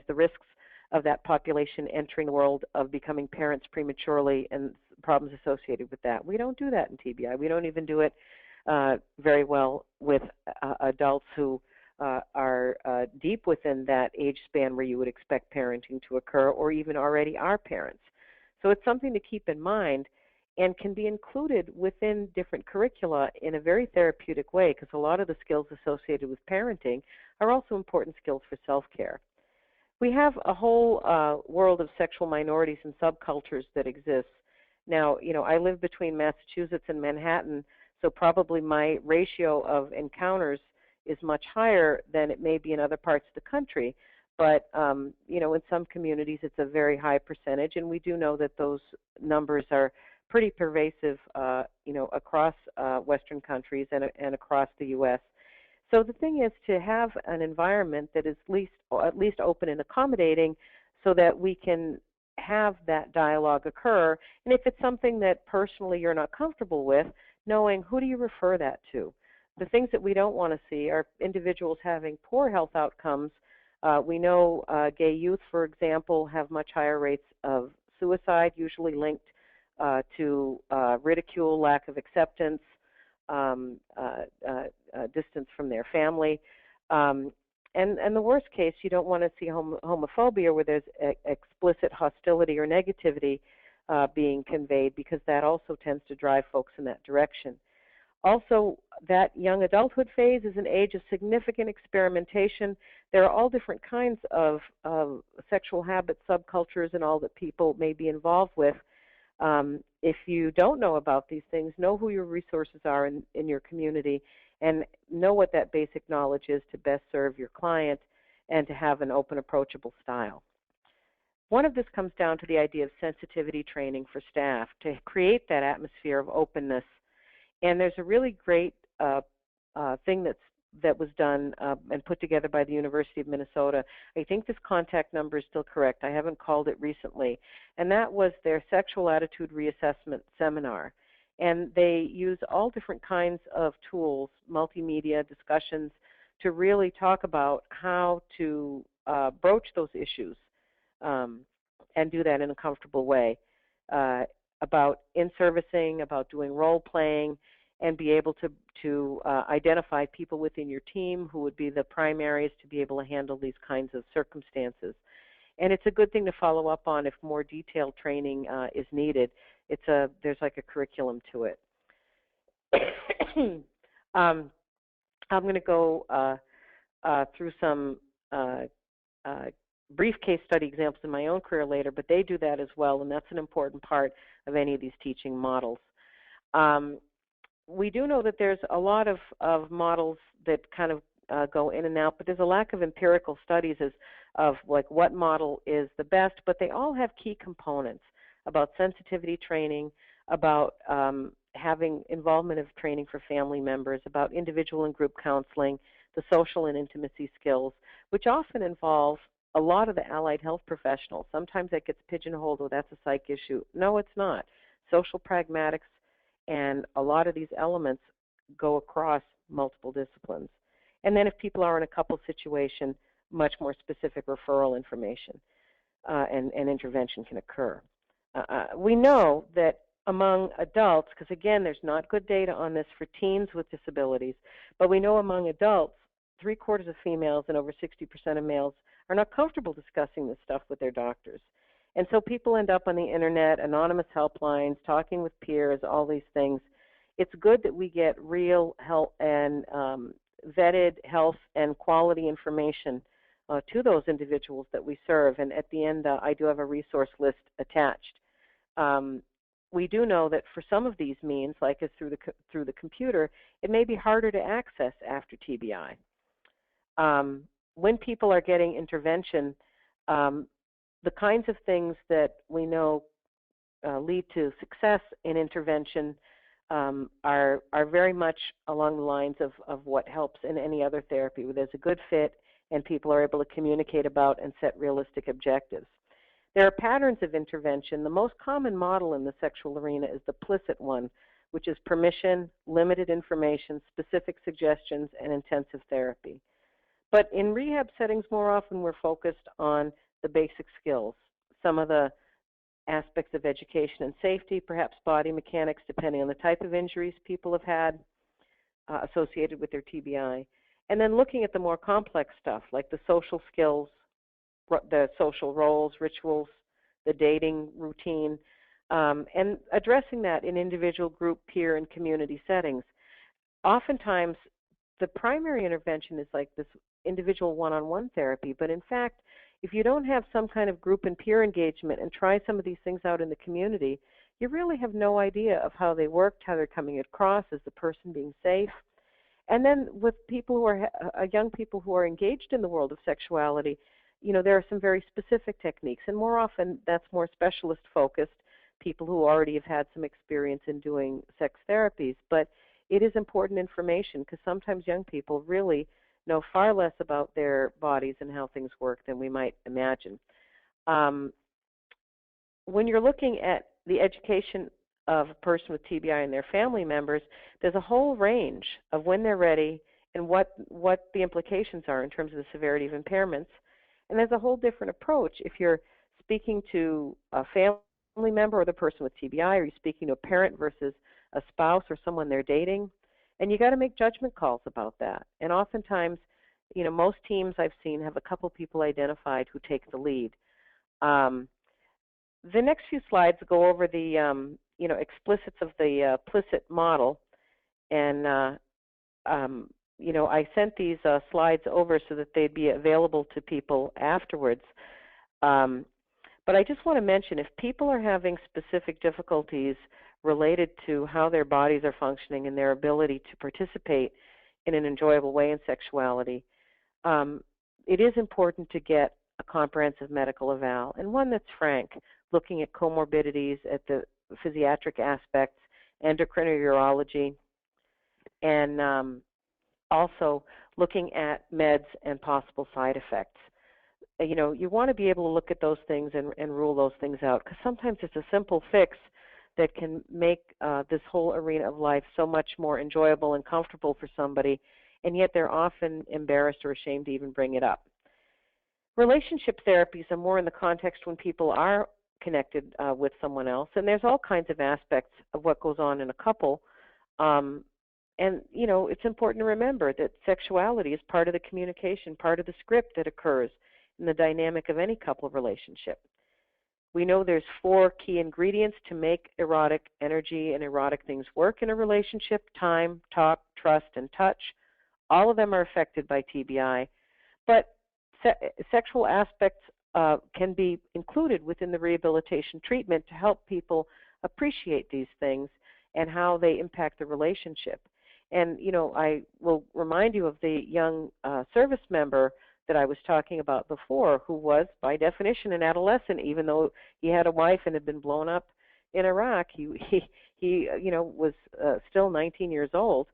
the risks of that population entering the world of becoming parents prematurely and problems associated with that. We don't do that in TBI. We don't even do it very well with adults who are deep within that age span where you would expect parenting to occur, or even already are parents. So it's something to keep in mind and can be included within different curricula in a very therapeutic way, because a lot of the skills associated with parenting are also important skills for self-care. We have a whole world of sexual minorities and subcultures that exists. Now, you know, I live between Massachusetts and Manhattan, so probably my ratio of encounters is much higher than it may be in other parts of the country. But, you know, in some communities it's a very high percentage, and we do know that those numbers are pretty pervasive, you know, across Western countries and across the U.S. So the thing is to have an environment that is at least open and accommodating so that we can have that dialogue occur. And if it's something that personally you're not comfortable with, knowing who do you refer that to. The things that we don't want to see are individuals having poor health outcomes. We know gay youth, for example, have much higher rates of suicide, usually linked to ridicule, lack of acceptance, distance from their family. And the worst case, you don't want to see homophobia where there's explicit hostility or negativity being conveyed, because that also tends to drive folks in that direction. Also, that young adulthood phase is an age of significant experimentation. There are all different kinds of sexual habits, subcultures, and all that people may be involved with. If you don't know about these things, know who your resources are in your community and know what that basic knowledge is to best serve your client and to have an open, approachable style. One of this comes down to the idea of sensitivity training for staff to create that atmosphere of openness. And there's a really great thing that was done and put together by the University of Minnesota. I think this contact number is still correct. I haven't called it recently. And that was their Sexual Attitude Reassessment Seminar. And they use all different kinds of tools, multimedia, discussions, to really talk about how to broach those issues and do that in a comfortable way. About in-servicing, about doing role-playing, and be able to identify people within your team who would be the primaries to be able to handle these kinds of circumstances. And it's a good thing to follow up on if more detailed training is needed. There's like a curriculum to it. I'm going to go through some brief case study examples in my own career later, but they do that as well, and that's an important part of any of these teaching models. We do know that there's a lot of models that kind of go in and out, but there's a lack of empirical studies of like what model is the best, but they all have key components about sensitivity training, about having involvement of training for family members, about individual and group counseling, the social and intimacy skills, which often involve a lot of the allied health professionals. Sometimes that gets pigeonholed, oh, that's a psych issue. No, it's not. Social pragmatics and a lot of these elements go across multiple disciplines. And then if people are in a couple situation, much more specific referral information and intervention can occur. We know that among adults, because again, there's not good data on this for teens with disabilities, but we know among adults, 3/4 of females and over 60% of males are not comfortable discussing this stuff with their doctors. And so people end up on the internet, anonymous helplines, talking with peers, all these things. It's good that we get real health and vetted health and quality information to those individuals that we serve. And at the end, I do have a resource list attached. We do know that for some of these means, like through the computer, it may be harder to access after TBI. When people are getting intervention, the kinds of things that we know lead to success in intervention are very much along the lines of what helps in any other therapy, where there's a good fit and people are able to communicate about and set realistic objectives. There are patterns of intervention. The most common model in the sexual arena is the PLICIT one, which is permission, limited information, specific suggestions, and intensive therapy. But in rehab settings, more often we're focused on the basic skills, some of the aspects of education and safety, perhaps body mechanics, depending on the type of injuries people have had associated with their TBI. And then looking at the more complex stuff, like the social skills, the social roles, rituals, the dating routine, and addressing that in individual, group, peer, and community settings. Oftentimes, the primary intervention is like this individual one-on-one therapy, but in fact, if you don't have some kind of group and peer engagement and try some of these things out in the community, you really have no idea of how they worked, how they're coming across, as the person being safe. And then with people who are young people who are engaged in the world of sexuality, you know, there are some very specific techniques, and more often that's more specialist focused, people who already have had some experience in doing sex therapies. But it is important information because sometimes young people really know far less about their bodies and how things work than we might imagine. When you're looking at the education of a person with TBI and their family members, there's a whole range of when they're ready and what the implications are in terms of the severity of impairments. And there's a whole different approach if you're speaking to a family member or the person with TBI, or you're speaking to a parent versus a spouse or someone they're dating. And you got to make judgment calls about that. And oftentimes, you know, most teams I've seen have a couple people identified who take the lead. The next few slides go over the, you know, explicits of the PLICIT model. And I sent these slides over so that they'd be available to people afterwards. But I just want to mention, if people are having specific difficulties related to how their bodies are functioning and their ability to participate in an enjoyable way in sexuality, it is important to get a comprehensive medical eval, and one that's frank, looking at comorbidities, at the physiatric aspects, endocrinology, and also looking at meds and possible side effects. You want to be able to look at those things and rule those things out, because sometimes it's a simple fix that can make this whole arena of life so much more enjoyable and comfortable for somebody, and yet they're often embarrassed or ashamed to even bring it up. Relationship therapies are more in the context when people are connected with someone else, and there's all kinds of aspects of what goes on in a couple. And, it's important to remember that sexuality is part of the communication, part of the script that occurs in the dynamic of any couple relationship. We know there's 4 key ingredients to make erotic energy and erotic things work in a relationship: time, talk, trust, and touch. All of them are affected by TBI, but sexual aspects can be included within the rehabilitation treatment to help people appreciate these things and how they impact the relationship. And, I will remind you of the young service member that I was talking about before, who was, by definition, an adolescent, even though he had a wife and had been blown up in Iraq. He was still 19 years old.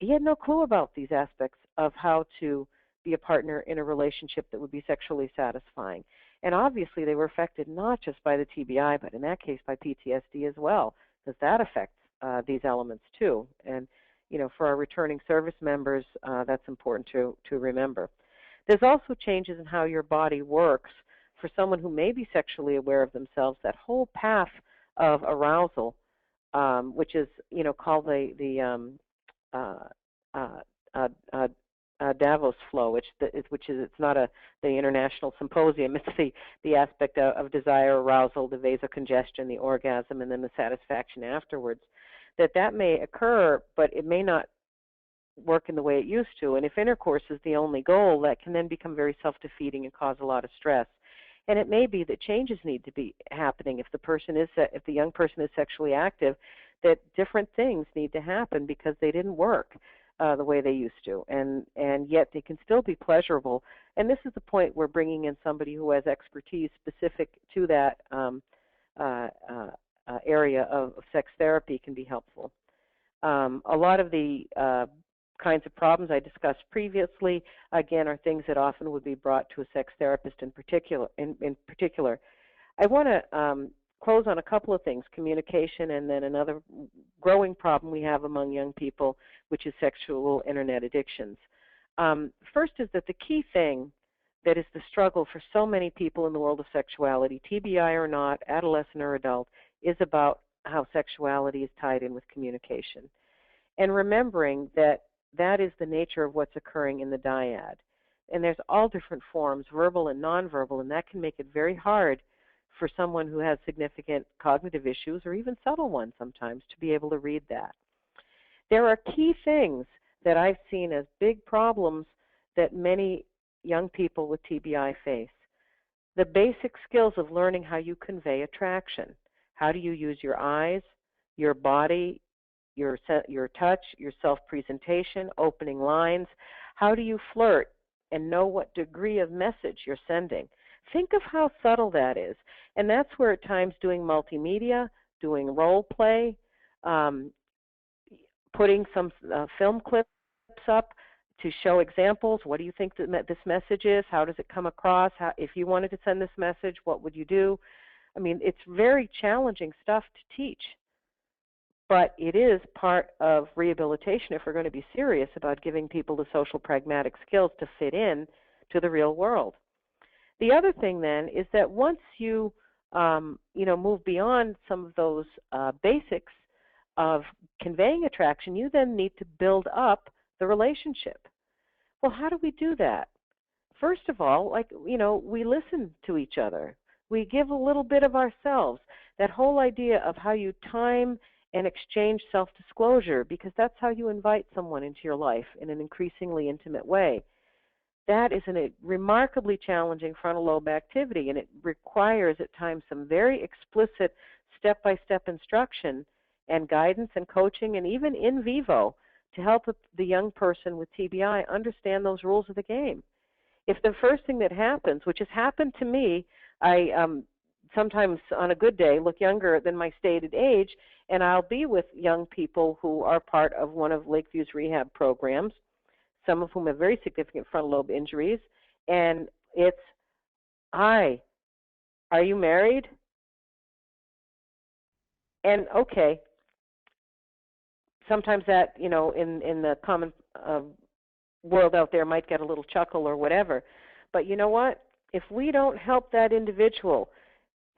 He had no clue about these aspects of how to be a partner in a relationship that would be sexually satisfying. And obviously they were affected not just by the TBI, but in that case by PTSD as well, because that affects these elements too. And, for our returning service members, that's important to remember. There's also changes in how your body works. For someone who may be sexually aware of themselves, that whole path of arousal, which is, called the Davos flow, which is it's not the international symposium. It's the aspect of desire, arousal, the vasocongestion, the orgasm, and then the satisfaction afterwards. That may occur, but it may not work in the way it used to. And if intercourse is the only goal, that can then become very self-defeating and cause a lot of stress. And it may be that changes need to be happening. If the young person is sexually active, that different things need to happen because they didn't work the way they used to, and yet they can still be pleasurable. And this is the point where bringing in somebody who has expertise specific to that area of sex therapy can be helpful. A lot of the kinds of problems I discussed previously, again, are things that often would be brought to a sex therapist in particular. I want to close on a couple of things: communication, and then another growing problem we have among young people, which is sexual internet addictions. First is that the key thing that is the struggle for so many people in the world of sexuality, TBI or not, adolescent or adult, is about how sexuality is tied in with communication. And remembering that is the nature of what's occurring in the dyad. And there's all different forms, verbal and nonverbal, and that can make it very hard for someone who has significant cognitive issues, or even subtle ones sometimes, to be able to read that. There are key things that I've seen as big problems that many young people with TBI face. The basic skills of learning how you convey attraction. How do you use your eyes, your body, your touch, your self-presentation, opening lines? How do you flirt and know what degree of message you're sending? Think of how subtle that is. And that's where at times doing multimedia, doing role play, putting some film clips up to show examples. What do you think that this message is? How does it come across? If you wanted to send this message, what would you do? I mean, it's very challenging stuff to teach, but it is part of rehabilitation if we're going to be serious about giving people the social pragmatic skills to fit in to the real world. The other thing then is that once you move beyond some of those basics of conveying attraction, you then need to build up the relationship. Well, how do we do that? First of all, we listen to each other. We give a little bit of ourselves. That whole idea of how you time and exchange self-disclosure, because that's how you invite someone into your life in an increasingly intimate way. That is a remarkably challenging frontal lobe activity, and it requires at times some very explicit step-by-step instruction and guidance and coaching, and even in vivo, to help the young person with TBI understand those rules of the game. If the first thing that happens, which has happened to me, I sometimes on a good day look younger than my stated age, and I'll be with young people who are part of one of Lakeview's rehab programs, some of whom have very significant frontal lobe injuries, and it's, hi, are you married? And okay, sometimes that, in the common world out there might get a little chuckle or whatever, but you know what? If we don't help that individual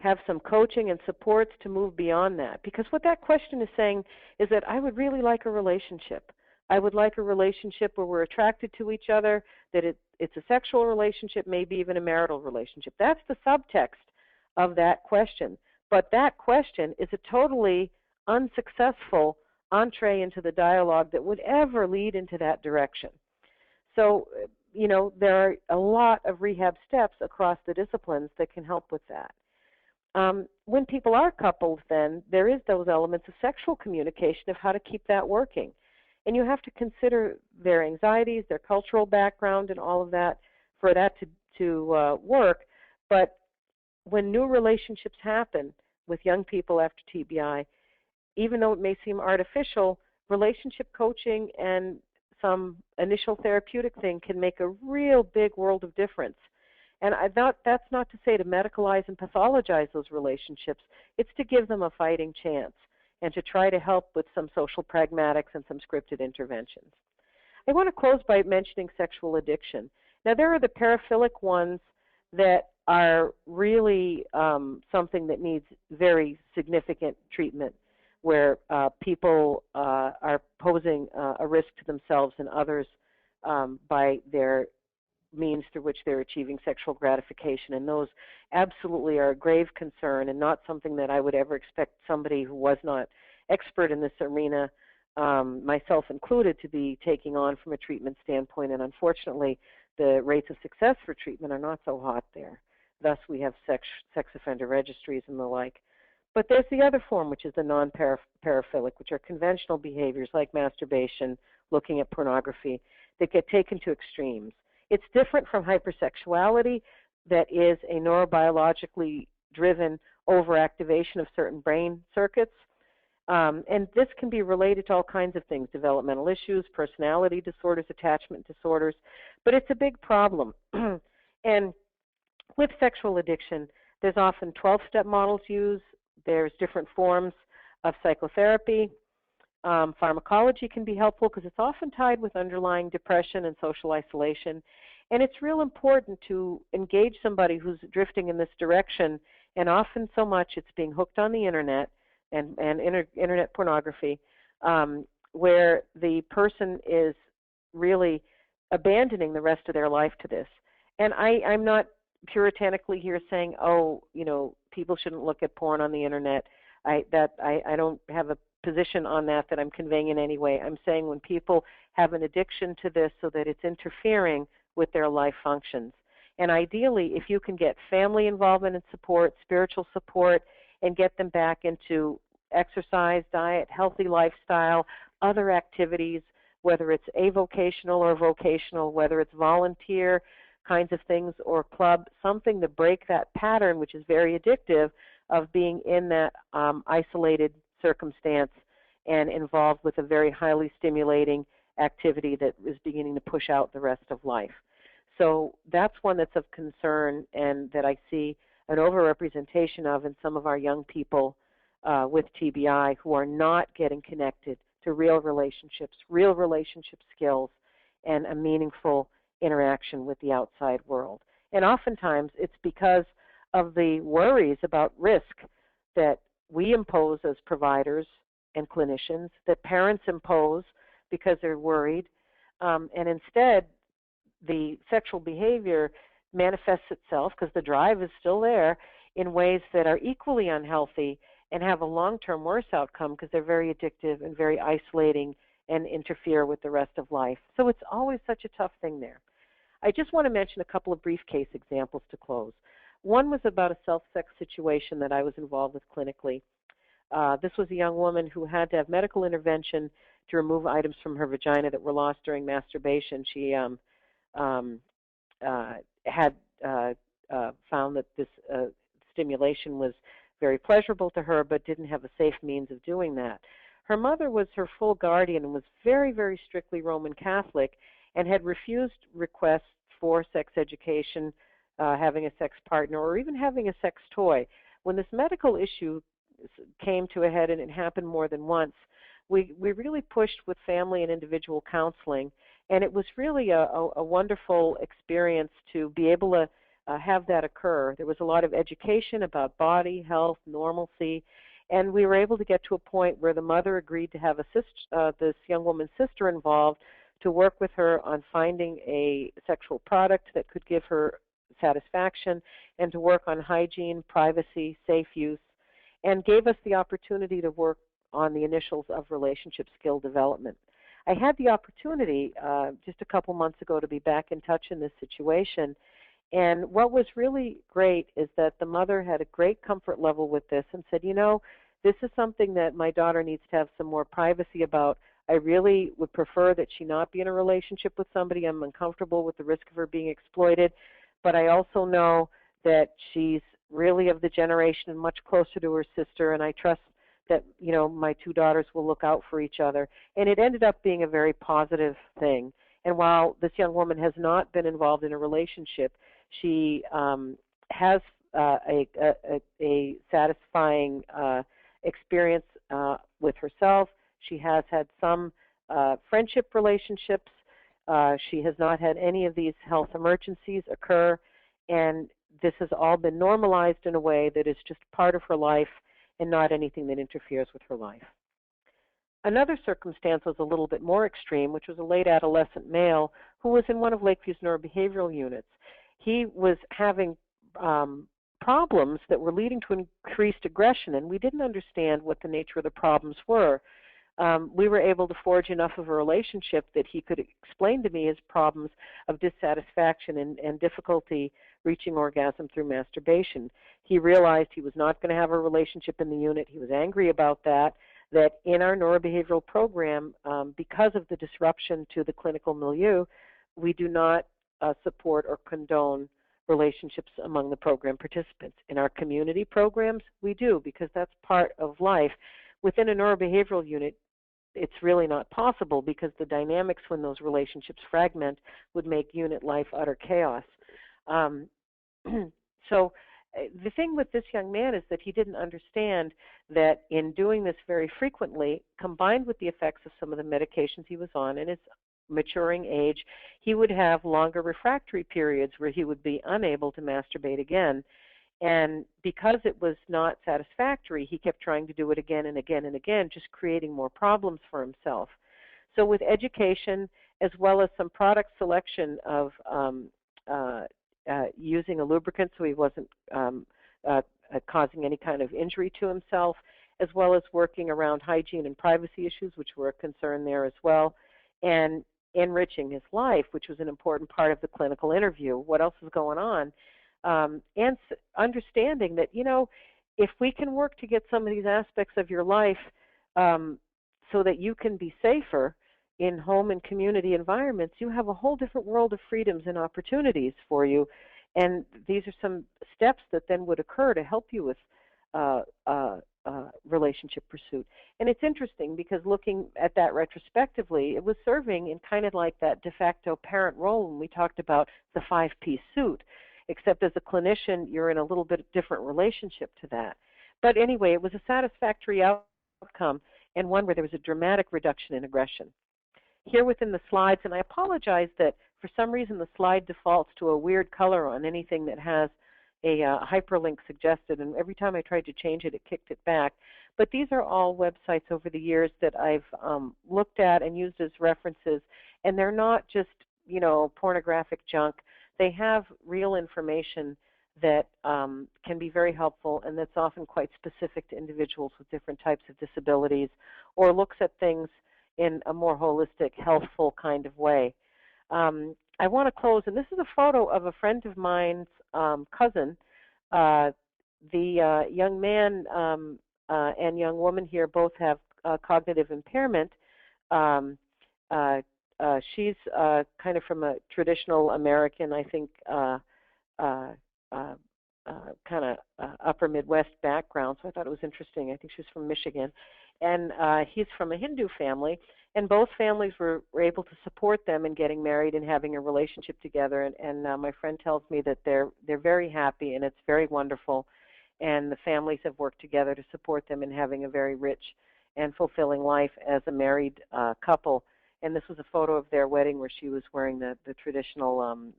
have some coaching and supports to move beyond that, because what that question is saying is that I would really like a relationship. I would like a relationship where we're attracted to each other, that it's a sexual relationship, maybe even a marital relationship. That's the subtext of that question. But that question is a totally unsuccessful entree into the dialogue that would ever lead into that direction. So, there are a lot of rehab steps across the disciplines that can help with that. When people are coupled, then, there is those elements of sexual communication of how to keep that working. And you have to consider their anxieties, their cultural background, and all of that for that to work. But when new relationships happen with young people after TBI, even though it may seem artificial, relationship coaching and some initial therapeutic thing can make a real big world of difference. And that's not to say to medicalize and pathologize those relationships. It's to give them a fighting chance and to try to help with some social pragmatics and some scripted interventions. I want to close by mentioning sexual addiction. Now, there are the paraphilic ones that are really something that needs very significant treatment, where people are posing a risk to themselves and others by their means through which they're achieving sexual gratification. And those absolutely are a grave concern and not something that I would ever expect somebody who was not expert in this arena, myself included, to be taking on from a treatment standpoint. And unfortunately, the rates of success for treatment are not so hot there. Thus, we have sex offender registries and the like. But there's the other form, which is the non-paraphilic, which are conventional behaviors like masturbation, looking at pornography, that get taken to extremes. It's different from hypersexuality, that is a neurobiologically driven overactivation of certain brain circuits. And this can be related to all kinds of things, developmental issues, personality disorders, attachment disorders, but it's a big problem. And with sexual addiction, there's often 12-step models used. There's different forms of psychotherapy. Pharmacology can be helpful because it's often tied with underlying depression and social isolation. And it's real important to engage somebody who's drifting in this direction, and often so much it's being hooked on the internet and internet pornography, where the person is really abandoning the rest of their life to this. And I'm not puritanically here saying, people shouldn't look at porn on the internet. I don't have a position on that I'm conveying in any way. I'm saying when people have an addiction to this so that it's interfering with their life functions. And ideally, if you can get family involvement and support, spiritual support, and get them back into exercise, diet, healthy lifestyle, other activities, whether it's avocational or vocational, whether it's volunteer kinds of things or club, something to break that pattern, which is very addictive, of being in that isolated circumstance and involved with a very highly stimulating activity that is beginning to push out the rest of life. So that's one that's of concern and that I see an overrepresentation of in some of our young people with TBI who are not getting connected to real relationship skills, and a meaningful interaction with the outside world. And oftentimes it's because of the worries about risk that we impose as providers and clinicians, that parents impose because they're worried, and instead the sexual behavior manifests itself, because the drive is still there, in ways that are equally unhealthy and have a long-term worse outcome because they're very addictive and very isolating and interfere with the rest of life. So it's always such a tough thing there. I just want to mention a couple of brief case examples to close. One was about a self-sex situation that I was involved with clinically. This was a young woman who had to have medical intervention to remove items from her vagina that were lost during masturbation. She had found that this stimulation was very pleasurable to her, but didn't have a safe means of doing that. Her mother was her full guardian and was very, very strictly Roman Catholic and had refused requests for sex education, having a sex partner, or even having a sex toy. When this medical issue came to a head, and it happened more than once, we really pushed with family and individual counseling, and it was really a wonderful experience to be able to have that occur. There was a lot of education about body, health, normalcy, and we were able to get to a point where the mother agreed to have this young woman's sister involved to work with her on finding a sexual product that could give her satisfaction and to work on hygiene, privacy, safe use, and gave us the opportunity to work on the initials of relationship skill development. I had the opportunity just a couple months ago to be back in touch in this situation, and what was really great is that the mother had a great comfort level with this and said, you know, this is something that my daughter needs to have some more privacy about. I really would prefer that she not be in a relationship with somebody. I'm uncomfortable with the risk of her being exploited, but I also know that she's really of the generation and much closer to her sister, and I trust that, you know, my two daughters will look out for each other. And it ended up being a very positive thing. And while this young woman has not been involved in a relationship, she has a satisfying experience with herself. She has had some friendship relationships. She has not had any of these health emergencies occur, and this has all been normalized in a way that is just part of her life and not anything that interferes with her life. Another circumstance was a little bit more extreme, which was a late adolescent male who was in one of Lakeview's neurobehavioral units. He was having problems that were leading to increased aggression, and we didn't understand what the nature of the problems were. We were able to forge enough of a relationship that he could explain to me his problems of dissatisfaction and difficulty reaching orgasm through masturbation. He realized he was not going to have a relationship in the unit. He was angry about that in our neurobehavioral program, because of the disruption to the clinical milieu, we do not support or condone relationships among the program participants. In our community programs, we do, because that's part of life. Within a neurobehavioral unit, it's really not possible because the dynamics when those relationships fragment would make unit life utter chaos. So the thing with this young man is that he didn't understand that in doing this very frequently, combined with the effects of some of the medications he was on in his maturing age, he would have longer refractory periods where he would be unable to masturbate again. And because it was not satisfactory, he kept trying to do it again and again and again, just creating more problems for himself. So with education, as well as some product selection of using a lubricant so he wasn't causing any kind of injury to himself, as well as working around hygiene and privacy issues, which were a concern there as well, and enriching his life, which was an important part of the clinical interview. What else is going on? And understanding that, you know, if we can work to get some of these aspects of your life so that you can be safer in home and community environments, you have a whole different world of freedoms and opportunities for you. And these are some steps that then would occur to help you with relationship pursuit. And it's interesting because looking at that retrospectively, it was serving in kind of like that de facto parent role when we talked about the 5-piece suit, except as a clinician, you're in a little bit different relationship to that. But anyway, it was a satisfactory outcome and one where there was a dramatic reduction in aggression. Here within the slides, and I apologize that for some reason the slide defaults to a weird color on anything that has a hyperlink suggested, and every time I tried to change it, it kicked it back. But these are all websites over the years that I've looked at and used as references, and they're not just, you know, pornographic junk. They have real information that can be very helpful, and that's often quite specific to individuals with different types of disabilities, or looks at things in a more holistic, healthful kind of way. I want to close, and this is a photo of a friend of mine's cousin. The young man and young woman here both have cognitive impairment. Um, she's kind of from a traditional American, I think, uh, uh, kind of upper Midwest background, so I thought it was interesting. I think she was from Michigan. And he's from a Hindu family, and both families were able to support them in getting married and having a relationship together. And my friend tells me that they're very happy, and it's very wonderful. And the families have worked together to support them in having a very rich and fulfilling life as a married couple. And this was a photo of their wedding where she was wearing the traditional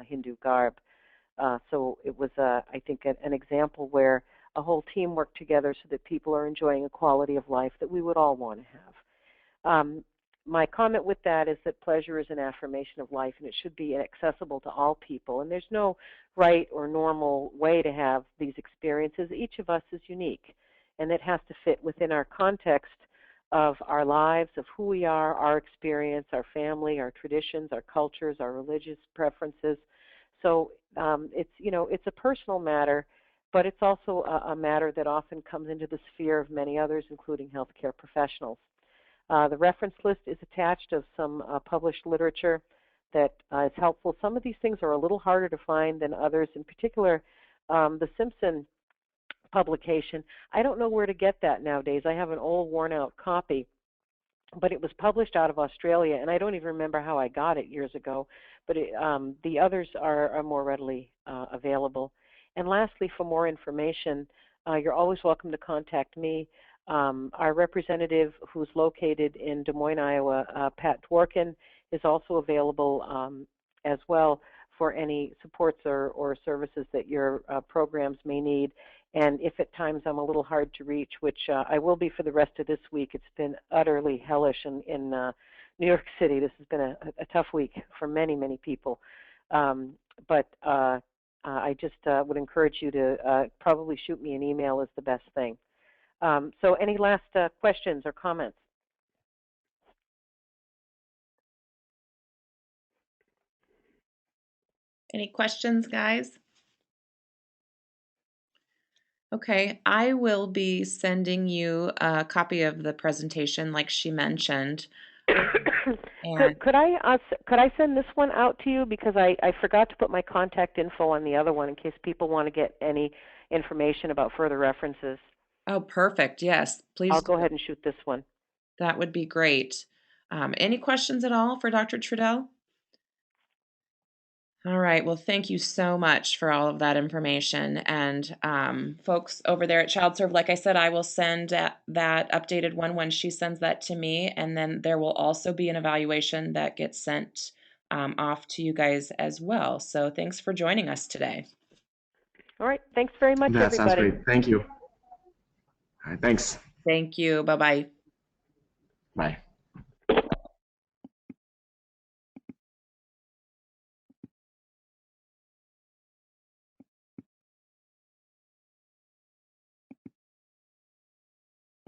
Hindu garb. So it was, I think, an example where a whole team worked together so that people are enjoying a quality of life that we would all want to have. My comment with that is that pleasure is an affirmation of life, and it should be accessible to all people. And there's no right or normal way to have these experiences. Each of us is unique, and it has to fit within our context of our lives, of who we are, our experience, our family, our traditions, our cultures, our religious preferences. So it's a personal matter, but it's also a matter that often comes into the sphere of many others, including healthcare professionals. The reference list is attached of some published literature that is helpful. Some of these things are a little harder to find than others. In particular, the Simpson publication, I don't know where to get that nowadays. I have an old, worn-out copy, but it was published out of Australia, and I don't even remember how I got it years ago, but the others are more readily available. And lastly, for more information, you're always welcome to contact me. Our representative, who's located in Des Moines, Iowa, Pat Dworkin, is also available as well for any supports or services that your programs may need. And if at times I'm a little hard to reach, which I will be for the rest of this week, it's been utterly hellish in New York City. This has been a tough week for many, many people. But I just would encourage you to probably shoot me an email is the best thing. So any last questions or comments? Any questions, guys? Okay, I will be sending you a copy of the presentation like she mentioned. And Could I send this one out to you, because I forgot to put my contact info on the other one in case people want to get any information about further references. oh, perfect. Yes, please I'll go do. ahead and shoot this one. That would be great. Any questions at all for Dr. Trudell? All right. Well, thank you so much for all of that information. And folks over there at ChildServe, like I said, I will send that updated one when she sends that to me. And then there will also be an evaluation that gets sent off to you guys as well. So thanks for joining us today. All right. Thanks very much, That sounds everybody. great. Thank you. All right, thanks. Thank you. Bye-bye. Bye.